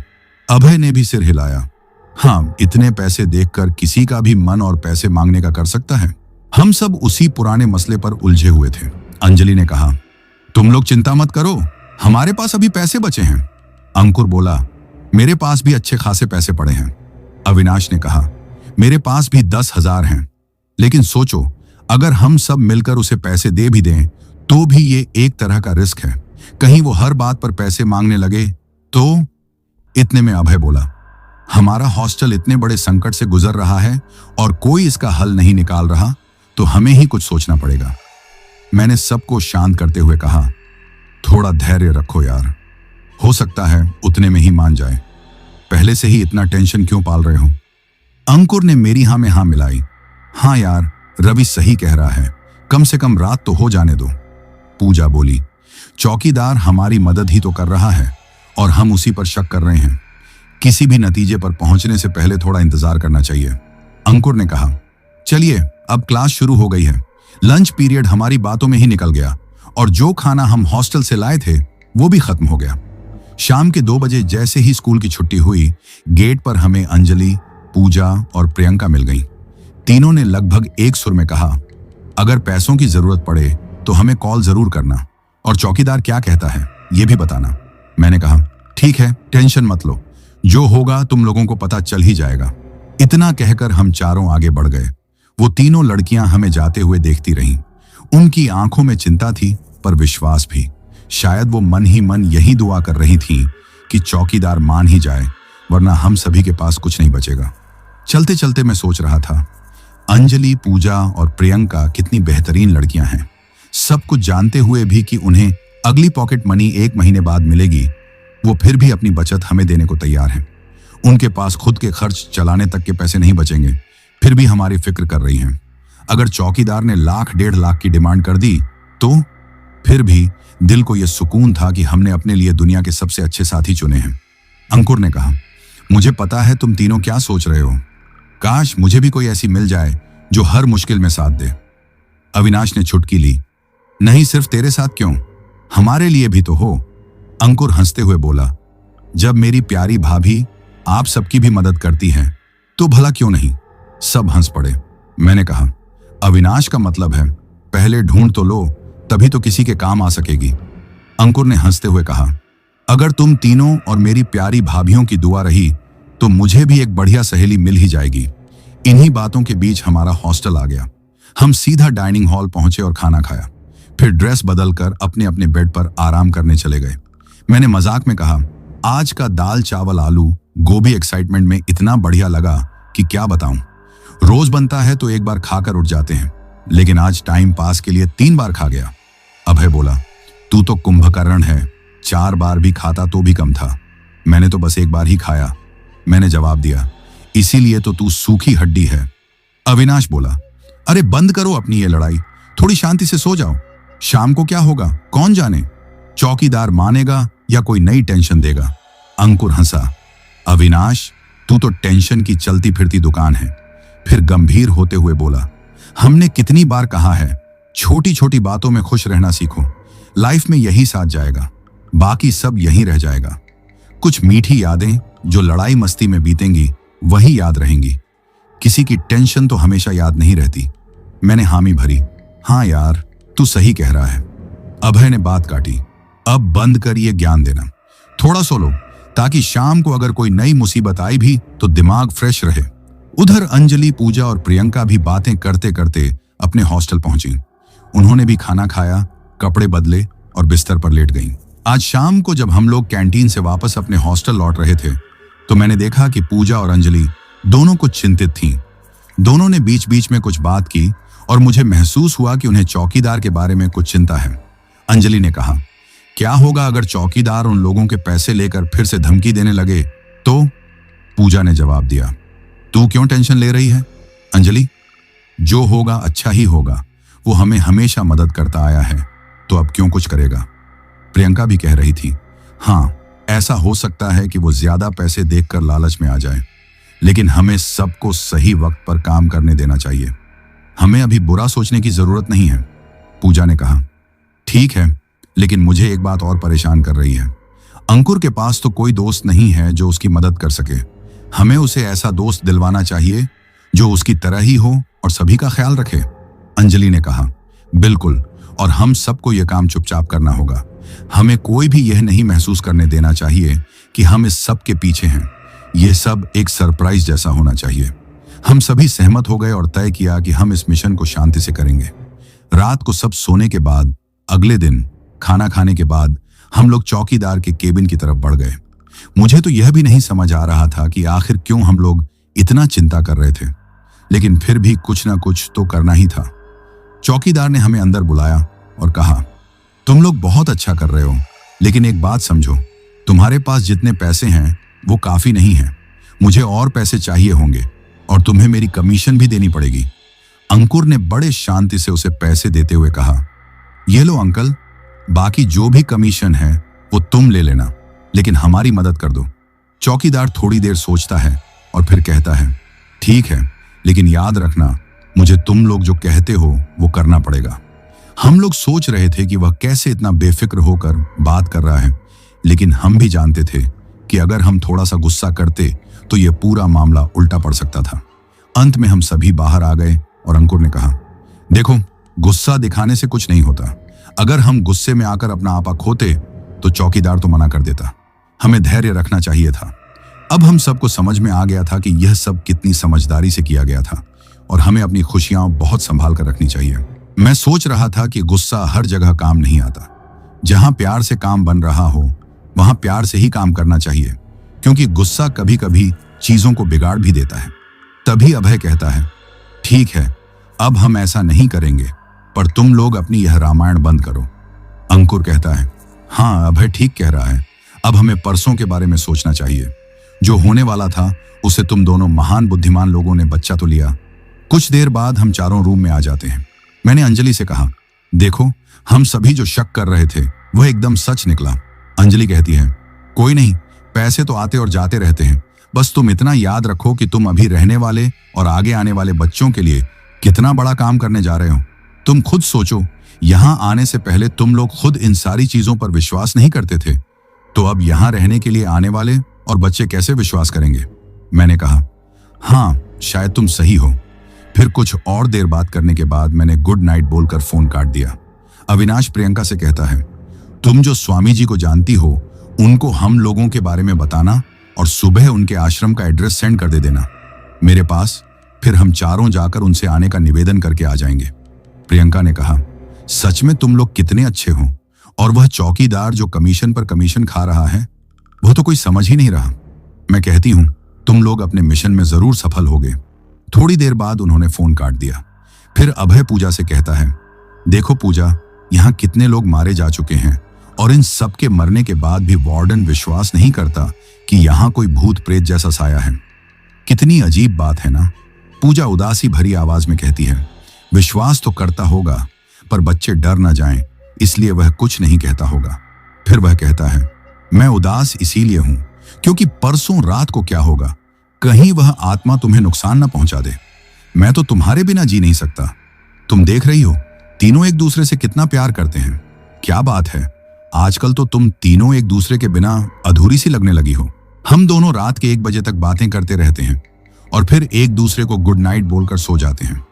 अभय ने भी सिर हिलाया, हाँ, इतने पैसे देखकर किसी का भी मन और पैसे मांगने का कर सकता है। हम सब उसी पुराने मसले पर उलझे हुए थे। अंजलि ने कहा, तुम लोग चिंता मत करो, हमारे पास अभी पैसे बचे हैं। अंकुर बोला, मेरे पास भी अच्छे खासे पैसे पड़े हैं। अविनाश ने कहा, मेरे पास भी 10,000 हैं। लेकिन सोचो, अगर हम सब मिलकर उसे पैसे दे भी दें तो भी ये एक तरह का रिस्क है। कहीं वो हर बात पर पैसे मांगने लगे तो। इतने में अभय बोला, हमारा हॉस्टल इतने बड़े संकट से गुजर रहा है और कोई इसका हल नहीं निकाल रहा, तो हमें ही कुछ सोचना पड़ेगा। मैंने सबको शांत करते हुए कहा, थोड़ा धैर्य रखो यार, हो सकता है उतने में ही मान जाए। पहले से ही इतना टेंशन क्यों पाल रहे हो? अंकुर ने मेरी हाँ में हाँ मिलाई। हाँ यार, रवि सही कह रहा है, कम से कम रात तो हो जाने दो। पूजा बोली, चौकीदार हमारी मदद ही तो कर रहा है और हम उसी पर शक कर रहे हैं। किसी भी नतीजे पर पहुंचने से पहले थोड़ा इंतजार करना चाहिए। अंकुर ने कहा, चलिए अब क्लास शुरू हो गई है। लंच पीरियड हमारी बातों में ही निकल गया और जो खाना हम हॉस्टल से लाए थे वो भी खत्म हो गया। शाम के 2 बजे जैसे ही स्कूल की छुट्टी हुई, गेट पर हमें अंजलि, पूजा और प्रियंका मिल गईं। तीनों ने लगभग एक सुर में कहा, अगर पैसों की जरूरत पड़े तो हमें कॉल जरूर करना और चौकीदार क्या कहता है ये भी बताना। मैंने कहा, ठीक है, टेंशन मत लो, जो होगा तुम लोगों को पता चल ही जाएगा। इतना कहकर हम चारों आगे बढ़ गए। वो तीनों लड़कियां हमें जाते हुए देखती रहीं। उनकी आंखों में चिंता थी पर विश्वास भी। शायद वो मन ही मन यही दुआ कर रही थीं कि चौकीदार मान ही जाए, वरना हम सभी के पास कुछ नहीं बचेगा। चलते चलते मैं सोच रहा था, अंजलि, पूजा और प्रियंका कितनी बेहतरीन लड़कियां हैं। सब कुछ जानते हुए भी कि उन्हें अगली पॉकेट मनी 1 महीने बाद मिलेगी, वो फिर भी अपनी बचत हमें देने को तैयार हैं। उनके पास खुद के खर्च चलाने तक के पैसे नहीं बचेंगे, फिर भी हमारी फिक्र कर रही हैं। अगर चौकीदार ने 1,00,000-1,50,000 की डिमांड कर दी तो फिर भी दिल को यह सुकून था कि हमने अपने लिए दुनिया के सबसे अच्छे साथी चुने हैं। अंकुर ने कहा, मुझे पता है तुम तीनों क्या सोच रहे हो, काश मुझे भी कोई ऐसी मिल जाए जो हर मुश्किल में साथ दे। अविनाश ने चुटकी ली, नहीं सिर्फ तेरे साथ क्यों, हमारे लिए भी तो हो। अंकुर हंसते हुए बोला, जब मेरी प्यारी भाभी आप सबकी भी मदद करती हैं तो भला क्यों नहीं। सब हंस पड़े। मैंने कहा, अविनाश का मतलब है पहले ढूंढ तो लो, तभी तो किसी के काम आ सकेगी। अंकुर ने हंसते हुए कहा, अगर तुम तीनों और मेरी प्यारी भाभियों की दुआ रही तो मुझे भी एक बढ़िया सहेली मिल ही जाएगी। इन्हीं बातों के बीच हमारा हॉस्टल आ गया। हम सीधा डाइनिंग हॉल पहुंचे और खाना खाया, फिर ड्रेस बदलकर अपने अपने बेड पर आराम करने चले गए। मैंने मजाक में कहा, आज का दाल चावल आलू गोभी एक्साइटमेंट में इतना बढ़िया लगा कि क्या बताऊं। रोज बनता है तो एक बार खाकर उठ जाते हैं, लेकिन आज टाइम पास के लिए 3 बार खा गया। अभय बोला, तू तो कुंभकर्ण है, 4 बार भी खाता तो भी कम था। मैंने तो बस 1 बार ही खाया। मैंने जवाब दिया, इसीलिए तो तू सूखी हड्डी है। अविनाश बोला, अरे बंद करो अपनी ये लड़ाई, थोड़ी शांति से सो जाओ। शाम को क्या होगा कौन जाने, चौकीदार मानेगा या कोई नई टेंशन देगा। अंकुर हंसा, अविनाश तू तो टेंशन की चलती फिरती दुकान है। फिर गंभीर होते हुए बोला, हमने कितनी बार कहा है छोटी छोटी बातों में खुश रहना सीखो, लाइफ में यही साथ जाएगा, बाकी सब यहीं रह जाएगा। कुछ मीठी यादें जो लड़ाई मस्ती में बीतेंगी वही याद रहेंगी, किसी की टेंशन तो हमेशा याद नहीं रहती। मैंने हामी भरी, हाँ यार तू सही कह रहा है। अभय ने बात काटी, अब बंद कर ये ज्ञान देना, थोड़ा सो लो ताकि शाम को अगर कोई नई मुसीबत आई भी तो दिमाग फ्रेश रहे। उधर अंजलि, पूजा और प्रियंका भी बातें करते करते अपने हॉस्टल पहुंची। उन्होंने भी खाना खाया, कपड़े बदले और बिस्तर पर लेट गईं। आज शाम को जब हम लोग कैंटीन से वापस अपने हॉस्टल लौट रहे थे तो मैंने देखा कि पूजा और अंजलि दोनों कुछ चिंतित थीं। दोनों ने बीच बीच में कुछ बात की और मुझे महसूस हुआ कि उन्हें चौकीदार के बारे में कुछ चिंता है। अंजलि ने कहा, क्या होगा अगर चौकीदार उन लोगों के पैसे लेकर फिर से धमकी देने लगे तो? पूजा ने जवाब दिया, तू क्यों टेंशन ले रही है अंजलि, जो होगा अच्छा ही होगा, वो हमें हमेशा मदद करता आया है तो अब क्यों कुछ करेगा। प्रियंका भी कह रही थी, हाँ ऐसा हो सकता है कि वो ज्यादा पैसे देखकर लालच में आ जाए, लेकिन हमें सबको सही वक्त पर काम करने देना चाहिए, हमें अभी बुरा सोचने की जरूरत नहीं है। पूजा ने कहा, ठीक है, लेकिन मुझे एक बात और परेशान कर रही है। अंकुर के पास तो कोई दोस्त नहीं है जो उसकी मदद कर सके, हमें उसे ऐसा दोस्त दिलवाना चाहिए जो उसकी तरह ही हो और सभी का ख्याल रखे। अंजलि ने कहा, बिल्कुल, और हम सबको यह काम चुपचाप करना होगा। हमें कोई भी यह नहीं महसूस करने देना चाहिए कि हम इस सब के पीछे हैं। यह सब एक सरप्राइज जैसा होना चाहिए। हम सभी सहमत हो गए और तय किया कि हम इस मिशन को शांति से करेंगे। रात को सब सोने के बाद अगले दिन खाना खाने के बाद हम लोग चौकीदार के केबिन की तरफ बढ़ गए। मुझे तो यह भी नहीं समझ आ रहा था कि आखिर क्यों हम लोग इतना चिंता कर रहे थे, लेकिन फिर भी कुछ ना कुछ तो करना ही था। चौकीदार ने हमें अंदर बुलाया और कहा, तुम लोग बहुत अच्छा कर रहे हो, लेकिन एक बात समझो, तुम्हारे पास जितने पैसे हैं वो काफी नहीं है। मुझे और पैसे चाहिए होंगे और तुम्हें मेरी कमीशन भी देनी पड़ेगी। अंकुर ने बड़े शांति से उसे पैसे देते हुए कहा, ये लो अंकल, बाकी जो भी कमीशन है वो तुम ले लेना, लेकिन हमारी मदद कर दो। चौकीदार थोड़ी देर सोचता है और फिर कहता है, ठीक है, लेकिन याद रखना, मुझे तुम लोग जो कहते हो वो करना पड़ेगा। हम लोग सोच रहे थे कि वह कैसे इतना बेफिक्र होकर बात कर रहा है, लेकिन हम भी जानते थे कि अगर हम थोड़ा सा गुस्सा करते तो यह पूरा मामला उल्टा पड़ सकता था। अंत में हम सभी बाहर आ गए और अंकुर ने कहा, देखो, गुस्सा दिखाने से कुछ नहीं होता। अगर हम गुस्से में आकर अपना आपा खोते तो चौकीदार तो मना कर देता। हमें धैर्य रखना चाहिए था। अब हम सबको समझ में आ गया था कि यह सब कितनी समझदारी से किया गया था और हमें अपनी खुशियां बहुत संभाल कर रखनी चाहिए। मैं सोच रहा था कि गुस्सा हर जगह काम नहीं आता। जहां प्यार से काम बन रहा हो वहां प्यार से ही काम करना चाहिए, क्योंकि गुस्सा कभी कभी चीजों को बिगाड़ भी देता है। तभी अभय कहता है, ठीक है, अब हम ऐसा नहीं करेंगे, पर तुम लोग अपनी यह रामायण बंद करो। अंकुर कहता है, हाँ, अभय ठीक कह रहा है। अब हमें परसों के बारे में सोचना चाहिए। जो होने वाला था उसे तुम दोनों महान बुद्धिमान लोगों ने बच्चा तो लिया। कुछ देर बाद हम चारों रूम में आ जाते हैं। मैंने अंजलि से कहा, देखो, हम सभी जो शक कर रहे थे वह एकदम सच निकला। अंजलि कहती है, कोई नहीं, पैसे तो आते और जाते रहते हैं, बस तुम इतना याद रखो कि तुम अभी रहने वाले और आगे आने वाले बच्चों के लिए कितना बड़ा काम करने जा रहे हो। तुम खुद सोचो, यहां आने से पहले तुम लोग खुद इन सारी चीजों पर विश्वास नहीं करते थे, तो अब यहां रहने के लिए आने वाले और बच्चे कैसे विश्वास करेंगे? मैंने कहा, हाँ, शायद तुम सही हो। फिर कुछ और देर बात करने के बाद मैंने गुड नाइट बोलकर फोन काट दिया। अविनाश प्रियंका से कहता है, तुम जो स्वामी जी को जानती हो उनको हम लोगों के बारे में बताना और सुबह उनके आश्रम का एड्रेस सेंड कर दे देना मेरे पास। फिर हम चारों जाकर उनसे आने का निवेदन करके आ जाएंगे। प्रियंका ने कहा, सच में तुम लोग कितने अच्छे हो, और वह चौकीदार जो कमीशन पर कमीशन खा रहा है वह तो कोई समझ ही नहीं रहा। मैं कहती हूं, तुम लोग अपने मिशन में जरूर सफल होगे। थोड़ी देर बाद उन्होंने फोन काट दिया। फिर अभय पूजा से कहता है, देखो पूजा, यहाँ कितने लोग मारे जा चुके हैं और इन सब के मरने के बाद भी वार्डन विश्वास नहीं करता कि यहाँ कोई भूत प्रेत जैसा साया है। कितनी अजीब बात है ना। पूजा उदासी भरी आवाज में कहती है, विश्वास तो करता होगा, पर बच्चे डर न जाएं, इसलिए वह कुछ नहीं कहता होगा। फिर वह कहता है, मैं उदास इसीलिए हूं क्योंकि परसों रात को क्या होगा, कहीं वह आत्मा तुम्हें नुकसान न पहुंचा दे। मैं तो तुम्हारे बिना जी नहीं सकता। तुम देख रही हो, तीनों एक दूसरे से कितना प्यार करते हैं। क्या बात है, आजकल तो तुम तीनों एक दूसरे के बिना अधूरी सी लगने लगी हो। हम दोनों रात के 1 बजे तक बातें करते रहते हैं और फिर एक दूसरे को गुड नाइट बोलकर सो जाते हैं।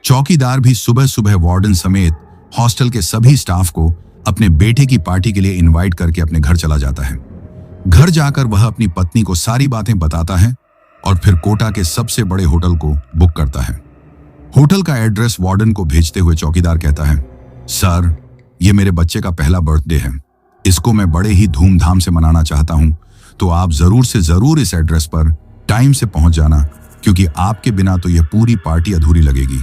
चौकीदार भी सुबह सुबह वार्डन समेत हॉस्टल के सभी स्टाफ को अपने बेटे की पार्टी के लिए इनवाइट करके अपने घर चला जाता है। घर जाकर वह अपनी पत्नी को सारी बातें बताता है और फिर कोटा के सबसे बड़े होटल को बुक करता है। होटल का एड्रेस वार्डन को भेजते हुए चौकीदार कहता है, सर, ये मेरे बच्चे का पहला बर्थडे है। इसको मैं बड़े ही धूमधाम से मनाना चाहता हूं, तो आप जरूर से जरूर इस एड्रेस पर टाइम से पहुंच जाना, क्योंकि आपके बिना तो यह पूरी पार्टी अधूरी लगेगी।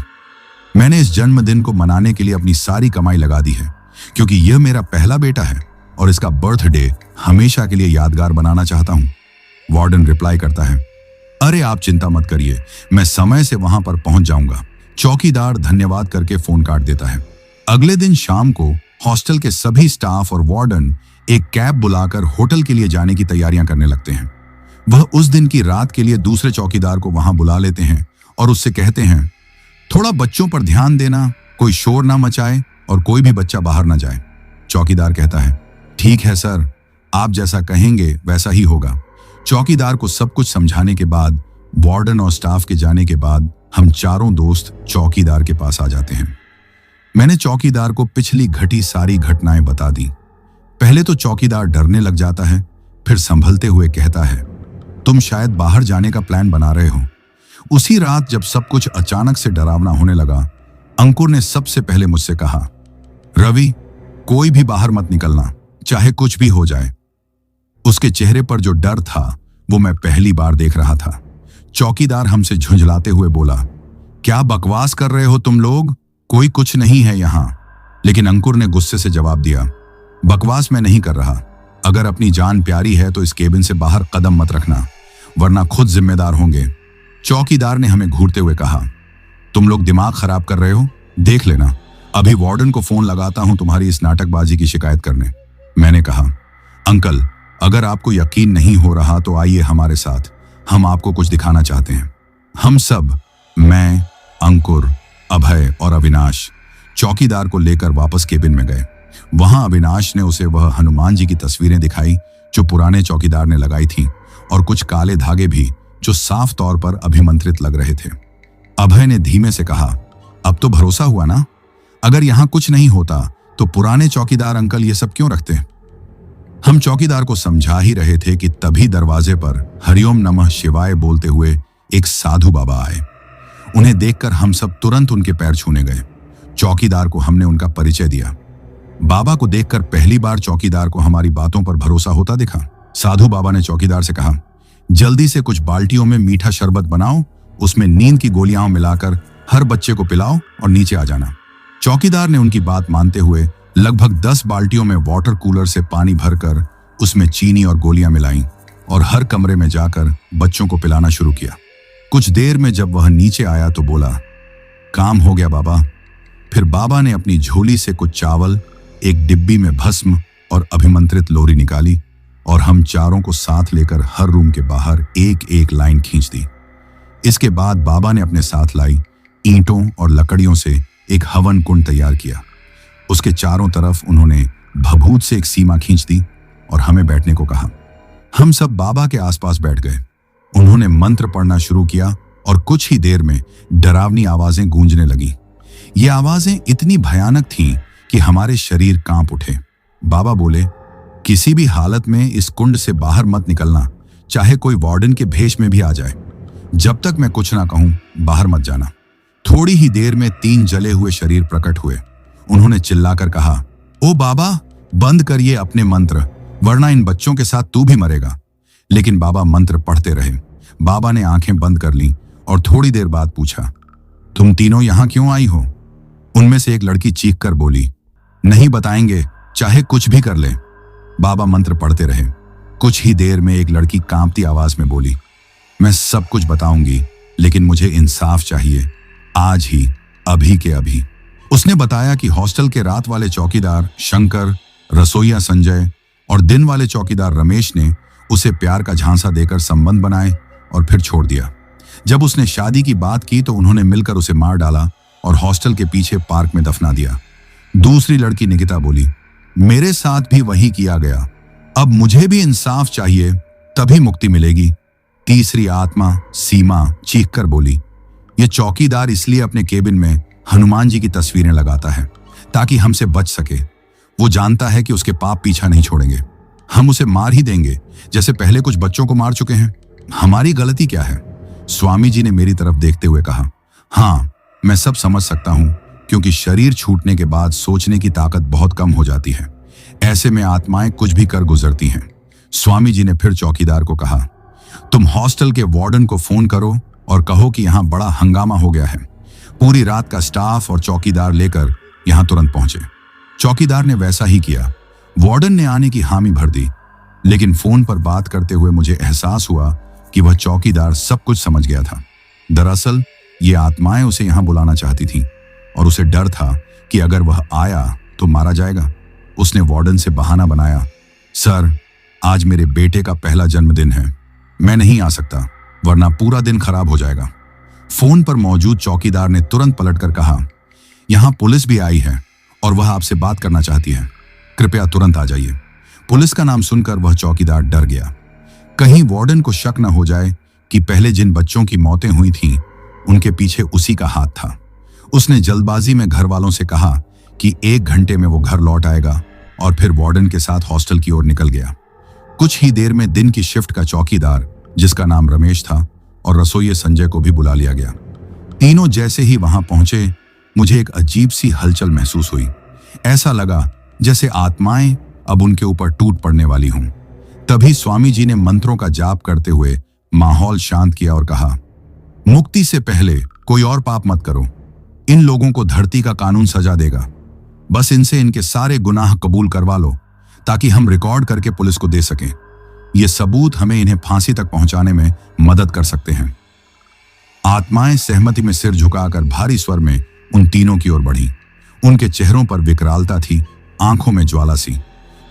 मैंने इस जन्मदिन को मनाने के लिए अपनी सारी कमाई लगा दी है, क्योंकि यह मेरा पहला बेटा है और इसका बर्थडे हमेशा के लिए यादगार बनाना चाहता हूं। वार्डन रिप्लाई करता है, अरे आप चिंता मत करिए, मैं समय से वहां पर पहुंच जाऊंगा। चौकीदार धन्यवाद करके फोन काट देता है। अगले दिन शाम को हॉस्टल के सभी स्टाफ और वार्डन एक कैब बुलाकर होटल के लिए जाने की तैयारियां करने लगते हैं। वह उस दिन की रात के लिए दूसरे चौकीदार को वहां बुला लेते हैं और उससे कहते हैं, थोड़ा बच्चों पर ध्यान देना, कोई शोर ना मचाए और कोई भी बच्चा बाहर ना जाए। चौकीदार कहता है, ठीक है सर, आप जैसा कहेंगे वैसा ही होगा। चौकीदार को सब कुछ समझाने के बाद, वार्डन और स्टाफ के जाने के बाद हम चारों दोस्त चौकीदार के पास आ जाते हैं। मैंने चौकीदार को पिछली घटी सारी घटनाएं बता दी। पहले तो चौकीदार डरने लग जाता है, फिर संभलते हुए कहता है, तुम शायद बाहर जाने का प्लान बना रहे हो। उसी रात जब सब कुछ अचानक से डरावना होने लगा, अंकुर ने सबसे पहले मुझसे कहा, रवि, कोई भी बाहर मत निकलना, चाहे कुछ भी हो जाए। उसके चेहरे पर जो डर था वो मैं पहली बार देख रहा था। चौकीदार हमसे झुंझलाते हुए बोला, क्या बकवास कर रहे हो तुम लोग, कोई कुछ नहीं है यहां। लेकिन अंकुर ने गुस्से से जवाब दिया, बकवास मैं नहीं कर रहा। अगर अपनी जान प्यारी है तो इस केबिन से बाहर कदम मत रखना, वरना खुद जिम्मेदार होंगे। चौकीदार ने हमें घूरते हुए कहा, तुम लोग दिमाग खराब कर रहे हो, देख लेना, अभी वार्डन को फोन लगाता हूं तुम्हारी इस नाटकबाजी की शिकायत करने। मैंने कहा, अंकल, अगर आपको यकीन नहीं हो रहा तो आइए हमारे साथ, हम आपको कुछ दिखाना चाहते हैं। हम सब, मैं, अंकुर, अभय और अविनाश, चौकीदार को लेकर वापस केबिन में गए। वहां अविनाश ने उसे वह हनुमान जी की तस्वीरें दिखाई जो पुराने चौकीदार ने लगाई थीं, और कुछ काले धागे भी जो साफ तौर पर अभिमंत्रित लग रहे थे। अभय ने धीमे से कहा, अब तो भरोसा हुआ ना? अगर यहां कुछ नहीं होता तो पुराने चौकीदार अंकल ये सब क्यों रखते? हम चौकीदार को समझा ही रहे थे कि तभी दरवाजे पर हरिओम नमः शिवाय बोलते हुए एक साधु बाबा आए। उन्हें देखकर हम सब तुरंत उनके पैर छूने गए। चौकीदार को हमने उनका परिचय दिया। बाबा को देखकर पहली बार चौकीदार को हमारी बातों पर भरोसा होता दिखा। साधु बाबा ने चौकीदार से कहा, जल्दी से कुछ बाल्टियों में मीठा शरबत बनाओ, उसमें नींद की गोलियां मिलाकर हर बच्चे को पिलाओ और नीचे आ जाना। चौकीदार ने उनकी बात मानते हुए लगभग 10 बाल्टियों में वाटर कूलर से पानी भरकर उसमें चीनी और गोलियां मिलाईं और हर कमरे में जाकर बच्चों को पिलाना शुरू किया। कुछ देर में जब वह नीचे आया तो बोला, काम हो गया बाबा। फिर बाबा ने अपनी झोली से कुछ चावल, एक डिब्बी में भस्म और अभिमंत्रित लोरी निकाली और हम चारों को साथ लेकर हर रूम के बाहर एक एक लाइन खींच दी। इसके बाद बाबा ने अपने साथ लाई ईंटों और लकड़ियों से एक हवन कुंड तैयार किया। उसके चारों तरफ उन्होंने भभूत से एक सीमा खींच दी और हमें बैठने को कहा। हम सब बाबा के आसपास बैठ गए। उन्होंने मंत्र पढ़ना शुरू किया और कुछ ही देर में डरावनी आवाजें गूंजने लगीं। ये आवाजें इतनी भयानक थीं कि हमारे शरीर कांप उठे। बाबा बोले, किसी भी हालत में इस कुंड से बाहर मत निकलना, चाहे कोई वार्डन के भेष में भी आ जाए। जब तक मैं कुछ ना कहूं, बाहर मत जाना। थोड़ी ही देर में 3 जले हुए शरीर प्रकट हुए। उन्होंने चिल्लाकर कहा, ओ बाबा, बंद करिए अपने मंत्र, वरना इन बच्चों के साथ तू भी मरेगा। लेकिन बाबा मंत्र पढ़ते रहे। बाबा ने आंखें बंद कर लीं और थोड़ी देर बाद पूछा, तुम तीनों यहां क्यों आई हो? उनमें से एक लड़की चीख कर बोली, नहीं बताएंगे, चाहे कुछ भी कर ले। बाबा मंत्र पढ़ते रहे। कुछ ही देर में एक लड़की कांपती आवाज में बोली, मैं सब कुछ बताऊंगी, लेकिन मुझे इंसाफ चाहिए, आज ही, अभी के अभी। उसने बताया कि हॉस्टल के रात वाले चौकीदार शंकर, रसोइया संजय और दिन वाले चौकीदार रमेश ने उसे प्यार का झांसा देकर संबंध बनाए और फिर छोड़ दिया। जब उसने शादी की बात की तो उन्होंने मिलकर उसे मार डाला और हॉस्टल के पीछे पार्क में दफना दिया। दूसरी लड़की निकिता बोली, मेरे साथ भी वही किया गया, अब मुझे भी इंसाफ चाहिए, तभी मुक्ति मिलेगी। तीसरी आत्मा सीमा चीख कर बोली, ये चौकीदार इसलिए अपने केबिन में हनुमान जी की तस्वीरें लगाता है ताकि हमसे बच सके। वो जानता है कि उसके पाप पीछा नहीं छोड़ेंगे, हम उसे मार ही देंगे, जैसे पहले कुछ बच्चों को मार चुके हैं। हमारी गलती क्या है? स्वामी जी ने मेरी तरफ देखते हुए कहा, हाँ, मैं सब समझ सकता हूं, क्योंकि शरीर छूटने के बाद सोचने की ताकत बहुत कम हो जाती है। ऐसे में आत्माएं कुछ भी कर गुजरती हैं। स्वामी जी ने फिर चौकीदार को कहा, तुम हॉस्टल के वार्डन को फोन करो और कहो कि यहां बड़ा हंगामा हो गया है। पूरी रात का स्टाफ और चौकीदार लेकर यहां तुरंत पहुंचे। चौकीदार ने वैसा ही किया। वार्डन ने आने की हामी भर दी, लेकिन फोन पर बात करते हुए मुझे एहसास हुआ कि वह चौकीदार सब कुछ समझ गया था। दरअसल ये आत्माएं उसे यहां बुलाना चाहती थीं और उसे डर था कि अगर वह आया तो मारा जाएगा। उसने वार्डन से बहाना बनाया, सर, आज मेरे बेटे का पहला जन्मदिन है, मैं नहीं आ सकता, वरना पूरा दिन खराब हो जाएगा। फोन पर मौजूद चौकीदार ने तुरंत पलटकर कहा, यहां पुलिस भी आई है और वह आपसे बात करना चाहती है, कृपया तुरंत आ जाइए। पुलिस का नाम सुनकर वह चौकीदार डर गया। कहीं वार्डन को शक न हो जाए कि पहले जिन बच्चों की मौतें हुई थीं उनके पीछे उसी का हाथ था। उसने जल्दबाजी में घर वालों से कहा कि 1 घंटे में वो घर लौट आएगा और फिर वार्डन के साथ हॉस्टल की ओर निकल गया। कुछ ही देर में दिन की शिफ्ट का चौकीदार, जिसका नाम रमेश था, और रसोइये संजय को भी बुला लिया गया। तीनों जैसे ही वहां पहुंचे, मुझे एक अजीब सी हलचल महसूस हुई। ऐसा लगा जैसे आत्माएं अब उनके ऊपर टूट पड़ने वाली हों। तभी स्वामी जी ने मंत्रों का जाप करते हुए माहौल शांत किया और कहा, मुक्ति से पहले कोई और पाप मत करो। इन लोगों को धरती का कानून सजा देगा। बस इनसे इनके सारे गुनाह कबूल करवा लो ताकि हम रिकॉर्ड करके पुलिस को दे सकें। ये सबूत हमें इन्हें फांसी तक पहुंचाने में मदद कर सकते हैं। आत्माएं सहमति में सिर झुकाकर भारी स्वर में उन तीनों की ओर बढ़ी। उनके चेहरों पर विकरालता थी, आंखों में ज्वाला सी।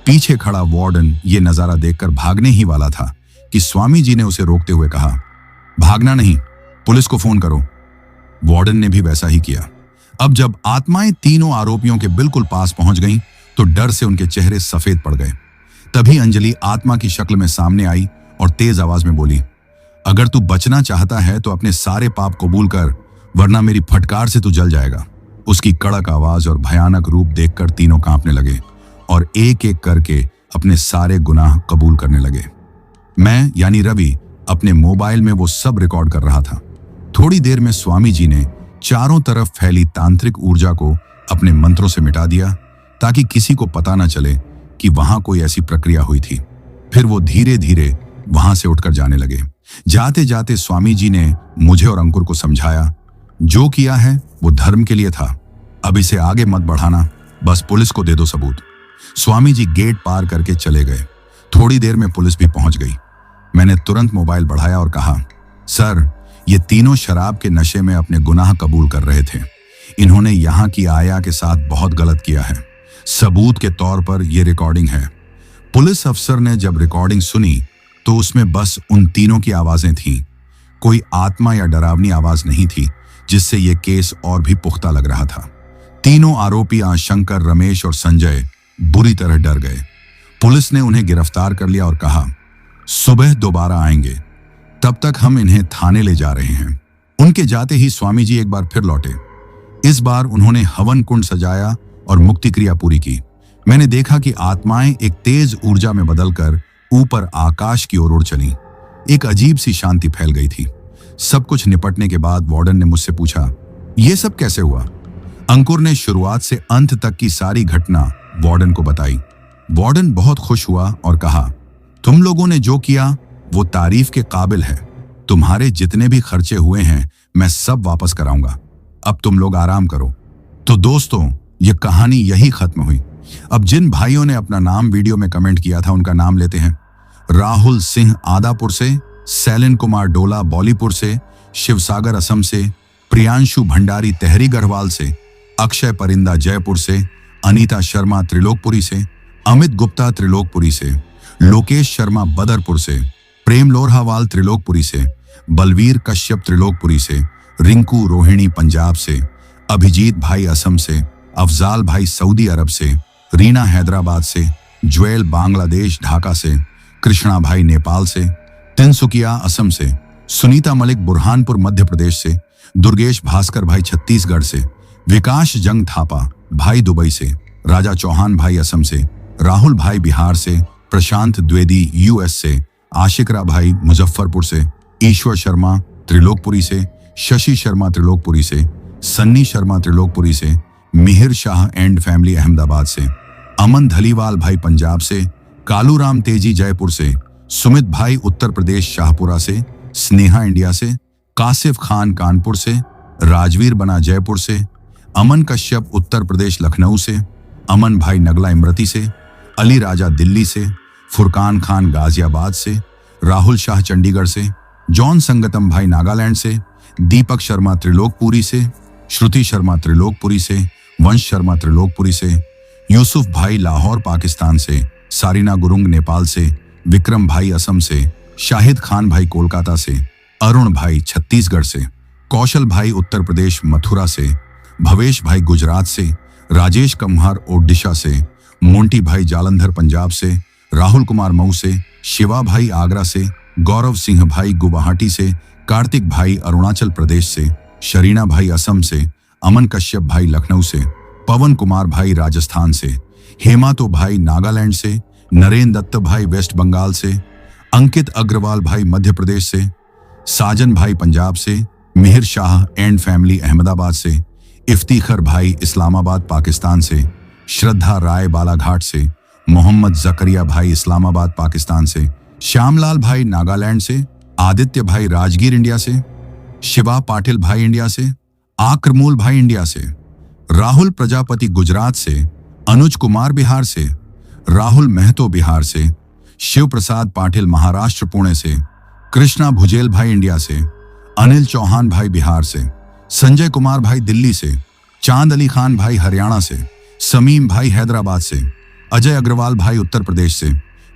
पीछे खड़ा वार्डन ये नजारा देखकर भागने ही वाला था कि स्वामी जी ने उसे रोकते हुए कहा, भागना नहीं, पुलिस को फोन करो। वार्डन ने भी वैसा ही किया। अब जब आत्माएं तीनों आरोपियों के बिल्कुल पास पहुंच गईं, तो डर से उनके चेहरे सफेद पड़ गए। तभी अंजलि आत्मा की शक्ल में सामने आई और तेज आवाज में बोली, अगर तू बचना चाहता है तो अपने सारे पाप कबूल कर, वरना मेरी फटकार से तू जल जाएगा। उसकी कड़क आवाज और भयानक रूप देखकर तीनों कांपने लगे और एक एक करके अपने सारे गुनाह कबूल करने लगे। मैं यानी रवि अपने मोबाइल में वो सब रिकॉर्ड कर रहा था। थोड़ी देर में स्वामी जी ने चारों तरफ फैली तांत्रिक ऊर्जा को अपने मंत्रों से मिटा दिया ताकि किसी को पता न चले कि वहां कोई ऐसी प्रक्रिया हुई थी। फिर वो धीरे धीरे वहां से उठकर जाने लगे। जाते जाते स्वामी जी ने मुझे और अंकुर को समझाया, जो किया है वो धर्म के लिए था, अब इसे आगे मत बढ़ाना, बस पुलिस को दे दो सबूत। स्वामी जी गेट पार करके चले गए। थोड़ी देर में पुलिस भी पहुंच गई। मैंने तुरंत मोबाइल बढ़ाया और कहा, सर, ये तीनों शराब के नशे में अपने गुनाह कबूल कर रहे थे। इन्होंने यहाँ की आया के साथ बहुत गलत किया है। सबूत के तौर पर यह रिकॉर्डिंग है। पुलिस अफसर ने जब रिकॉर्डिंग सुनी तो उसमें बस उन तीनों की आवाजें थीं। कोई आत्मा या डरावनी आवाज नहीं थी, जिससे यह केस और भी पुख्ता लग रहा था। तीनों आरोपी शंकर, रमेश और संजय बुरी तरह डर गए। पुलिस ने उन्हें गिरफ्तार कर लिया और कहा, सुबह दोबारा आएंगे, तब तक हम इन्हें थाने ले जा रहे हैं। उनके जाते ही स्वामी जी एक बार फिर लौटे। इस बार उन्होंने हवन कुंड सजाया और मुक्ति क्रिया पूरी की। मैंने देखा कि आत्माएं एक तेज ऊर्जा में बदलकर ऊपर आकाश की ओर उड़ चली। एक अजीब सी शांति फैल गई थी। सब कुछ निपटने के बाद वार्डन ने मुझसे पूछा, यह सब कैसे हुआ? अंकुर ने शुरुआत से अंत तक की सारी घटना वार्डन को बताई। वार्डन बहुत खुश हुआ और कहा, तुम लोगों ने जो किया वो तारीफ के काबिल है। तुम्हारे जितने भी खर्चे हुए हैं मैं सब वापस कराऊंगा। अब तुम लोग आराम करो। तो दोस्तों, ये कहानी यही खत्म हुई। अब जिन भाइयों ने अपना नाम वीडियो में कमेंट किया था उनका नाम लेते हैं। राहुल सिंह आदापुर से, सैलिन कुमार डोला बौलीपुर से, शिवसागर असम से, प्रियांशु भंडारी तहरी गढ़वाल से, अक्षय परिंदा जयपुर से, अनीता शर्मा त्रिलोकपुरी से, अमित गुप्ता त्रिलोकपुरी से, लोकेश शर्मा बदरपुर से, प्रेम लोरहावाल त्रिलोकपुरी से, बलवीर कश्यप त्रिलोकपुरी से, रिंकू रोहिणी पंजाब से, अभिजीत भाई असम से, अफजाल भाई सऊदी अरब से, रीना हैदराबाद से, ज्वेल बांग्लादेश ढाका से, कृष्णा भाई नेपाल से, तिनसुकिया असम से, सुनीता मलिक बुरहानपुर मध्य प्रदेश से, दुर्गेश भास्कर भाई छत्तीसगढ़ से, विकास जंग थापा भाई दुबई से, राजा चौहान भाई असम से, राहुल भाई बिहार से, प्रशांत द्विवेदी यूएस से, आशिकरा भाई मुजफ्फरपुर से, ईश्वर शर्मा त्रिलोकपुरी से, शशि शर्मा त्रिलोकपुरी से, सन्नी शर्मा त्रिलोकपुरी से, मिहिर शाह एंड फैमिली अहमदाबाद से, अमन धलीवाल भाई पंजाब से, कालूराम तेजी जयपुर से, सुमित भाई उत्तर प्रदेश शाहपुरा से, स्नेहा इंडिया से, कासिफ खान कानपुर से, राजवीर बना जयपुर से, अमन कश्यप उत्तर प्रदेश लखनऊ से, अमन भाई नगला इमरती से, अली राजा दिल्ली से, फुरकान खान गाजियाबाद से, राहुल शाह चंडीगढ़ से, जॉन संगतम भाई नागालैंड से, दीपक शर्मा त्रिलोकपुरी से, श्रुति शर्मा त्रिलोकपुरी से, वंश शर्मा त्रिलोकपुरी से, यूसुफ भाई लाहौर पाकिस्तान से, सारिना गुरुंग नेपाल से, विक्रम भाई असम से, शाहिद खान भाई कोलकाता से, अरुण भाई छत्तीसगढ़ से, कौशल भाई उत्तर प्रदेश मथुरा से, भवेश भाई गुजरात से, राजेश कम्हार ओडिशा से, मोंटी भाई जालंधर पंजाब से, राहुल कुमार मऊ से, शिवा भाई आगरा से, गौरव सिंह भाई गुवाहाटी से, कार्तिक भाई अरुणाचल प्रदेश से, शरीना भाई असम से, अमन कश्यप भाई लखनऊ से, पवन कुमार भाई राजस्थान से, हेमातो भाई नागालैंड से, नरेंद्र दत्त भाई वेस्ट बंगाल से, अंकित अग्रवाल भाई मध्य प्रदेश से, साजन भाई पंजाब से, मिहिर शाह एंड फैमिली अहमदाबाद से, इफ्तिखर भाई इस्लामाबाद पाकिस्तान से, श्रद्धा राय बालाघाट से, मोहम्मद जकरिया भाई इस्लामाबाद पाकिस्तान से, श्यामलाल भाई नागालैंड से, आदित्य भाई राजगीर इंडिया से, शिवा पाटिल भाई इंडिया से, आक्रमूल भाई इंडिया से, राहुल प्रजापति गुजरात से, अनुज कुमार बिहार से, राहुल महतो बिहार से, शिव प्रसाद पाटिल महाराष्ट्र पुणे से, कृष्णा भुजेल भाई इंडिया से, अनिल चौहान भाई बिहार से, संजय कुमार भाई दिल्ली से, चांद अली खान भाई हरियाणा से, समीम भाई हैदराबाद से, अजय अग्रवाल भाई उत्तर प्रदेश से,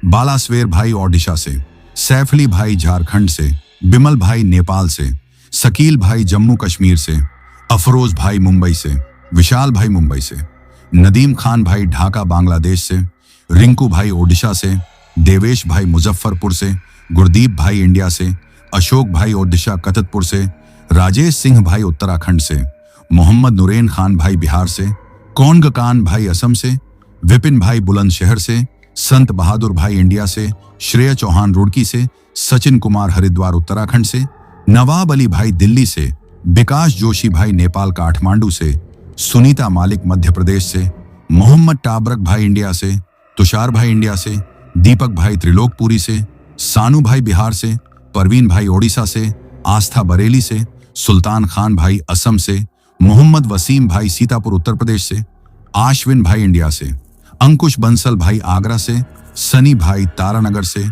बालास्वेर भाई ओडिशा से, सैफ अली भाई झारखंड से, बिमल भाई नेपाल से, शकील भाई जम्मू कश्मीर से, अफरोज भाई मुंबई से, विशाल भाई मुंबई से, नदीम खान भाई ढाका बांग्लादेश से, रिंकू भाई ओडिशा से, देवेश भाई मुजफ्फरपुर से, गुरदीप भाई इंडिया से, अशोक भाई ओडिशा कततपुर से, राजेश सिंह भाई उत्तराखंड से, मोहम्मद नूरेन खान भाई बिहार से, कौनगकान भाई असम से, विपिन भाई बुलंदशहर से, संत बहादुर भाई इंडिया से, श्रेय चौहान रुड़की से, सचिन कुमार हरिद्वार उत्तराखंड से, नवाब अली भाई दिल्ली से, विकास जोशी भाई नेपाल काठमांडू से, सुनीता मालिक मध्य प्रदेश से, मोहम्मद टाबरक भाई इंडिया से, तुषार भाई इंडिया से, दीपक भाई त्रिलोकपुरी से, सानू भाई बिहार से, परवीन भाई ओडिशा से, आस्था बरेली से, सुल्तान खान भाई असम से, मोहम्मद वसीम भाई सीतापुर उत्तर प्रदेश से, आश्विन भाई इंडिया से, अंकुश बंसल भाई आगरा से, सनी भाई तारानगर से,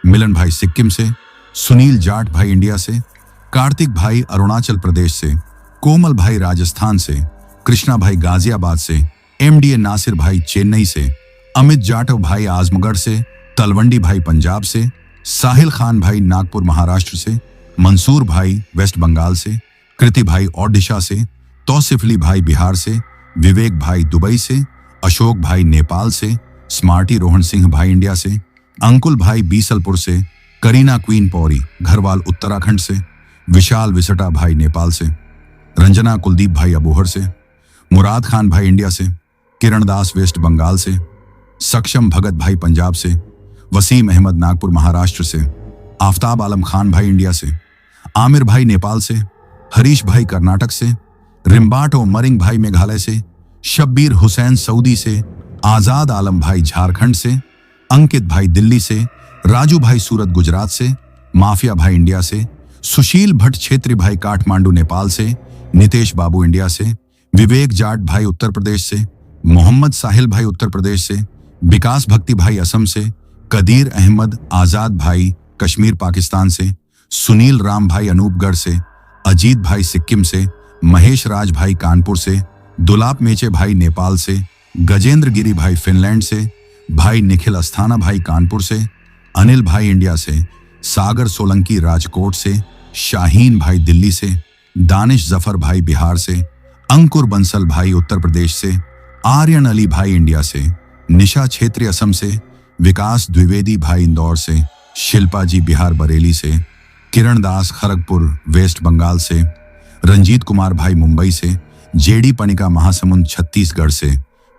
मिलन भाई सिक्किम से, सुनील जाट भाई इंडिया से, कार्तिक भाई अरुणाचल प्रदेश से, कोमल भाई राजस्थान से, कृष्णा भाई गाजियाबाद से, एमडीए नासिर भाई चेन्नई से, अमित जाटव भाई आजमगढ़ से, तलवंडी भाई पंजाब से, साहिल खान भाई नागपुर महाराष्ट्र से, मंसूर भाई वेस्ट बंगाल से, कृति भाई ओडिशा से, तौसिफली भाई बिहार से, विवेक भाई दुबई से, अशोक भाई नेपाल से, स्मार्टी रोहन सिंह भाई इंडिया से, अंकुल भाई बीसलपुर से, करीना क्वीन पौरी घरवाल उत्तराखंड से, विशाल विसटा भाई नेपाल से, रंजना कुलदीप भाई अबोहर से, मुराद खान भाई इंडिया से, किरण दास वेस्ट बंगाल से, सक्षम भगत भाई पंजाब से, वसीम अहमद नागपुर महाराष्ट्र से, आफ्ताब आलम खान भाई इंडिया से, आमिर भाई नेपाल से, हरीश भाई कर्नाटक से, रिम्बाटो मरिंग भाई मेघालय से, शब्बीर हुसैन सऊदी से, आजाद आलम भाई झारखंड से, अंकित भाई दिल्ली से, राजू भाई सूरत गुजरात से, माफिया भाई इंडिया से, सुशील भट्ट क्षेत्री भाई काठमांडू नेपाल से, नितेश बाबू इंडिया से, विवेक जाट भाई उत्तर प्रदेश से, मोहम्मद साहिल भाई उत्तर प्रदेश से, विकास भक्ति भाई असम से, कदीर अहमद आजाद भाई कश्मीर पाकिस्तान से, सुनील राम भाई अनूपगढ़ से, अजीत भाई सिक्किम से, महेश राज भाई कानपुर से, दुलाप मेचे भाई नेपाल से, गजेंद्र गिरी भाई फिनलैंड से, भाई निखिल अस्थाना भाई कानपुर से, अनिल भाई इंडिया से, सागर सोलंकी राजकोट से, शाहीन भाई दिल्ली से, दानिश जफर भाई बिहार से, अंकुर बंसल भाई उत्तर प्रदेश से, आर्यन अली भाई इंडिया से, निशा छेत्री असम से, विकास द्विवेदी भाई इंदौर से, शिल्पा जी बिहार बरेली से, किरण दास खड़गपुर वेस्ट बंगाल से, रंजीत कुमार भाई मुंबई से, जेडी पनिका महासमुंद छत्तीसगढ़ से,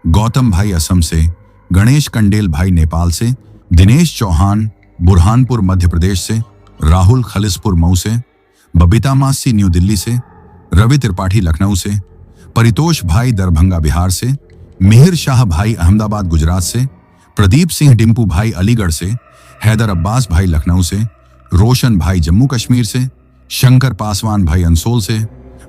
गौतम भाई असम से, गणेश कंडेल भाई नेपाल से, दिनेश चौहान बुरहानपुर मध्य प्रदेश से, राहुल खलिसपुर मऊ से, बबीता मासी न्यू दिल्ली से, रवि त्रिपाठी लखनऊ से, परितोष भाई दरभंगा बिहार से, मिहिर शाह भाई अहमदाबाद गुजरात से, प्रदीप सिंह डिम्पू भाई अलीगढ़ से, हैदर अब्बास भाई लखनऊ से, रोशन भाई जम्मू कश्मीर से, शंकर पासवान भाई अंसोल से,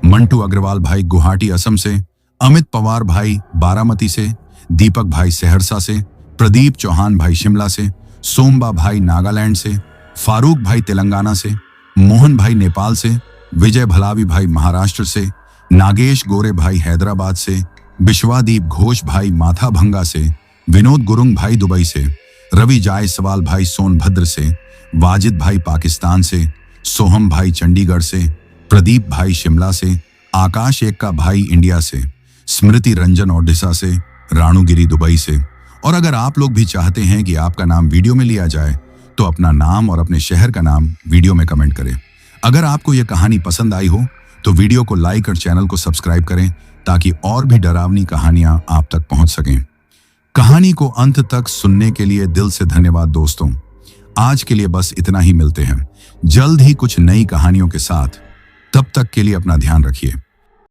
मंटू अग्रवाल भाई गुवाहाटी असम से, अमित पवार भाई बारामती से, दीपक भाई सहरसा से, प्रदीप चौहान भाई शिमला से, सोमबा भाई नागालैंड से, फारूक भाई तेलंगाना से, मोहन भाई नेपाल से, विजय भलावी भाई महाराष्ट्र से, नागेश गोरे भाई हैदराबाद से, विश्वादीप घोष भाई माथाभंगा से, विनोद गुरुंग भाई दुबई से, रवि जायसवाल भाई सोनभद्र से, वाजिद भाई पाकिस्तान से, सोहम भाई चंडीगढ़ से, प्रदीप भाई शिमला से, आकाश एक्का भाई इंडिया से, स्मृति रंजन ओडिशा से, राणुगिरी दुबई से। और अगर आप लोग भी चाहते हैं कि आपका नाम वीडियो में लिया जाए तो अपना नाम और अपने शहर का नाम वीडियो में कमेंट करें। अगर आपको यह कहानी पसंद आई हो तो वीडियो को लाइक और चैनल को सब्सक्राइब करें ताकि और भी डरावनी कहानियां आप तक पहुंच सकें। कहानी को अंत तक सुनने के लिए दिल से धन्यवाद दोस्तों। आज के लिए बस इतना ही, मिलते हैं जल्द ही कुछ नई कहानियों के साथ। तब तक के लिए अपना ध्यान रखिए।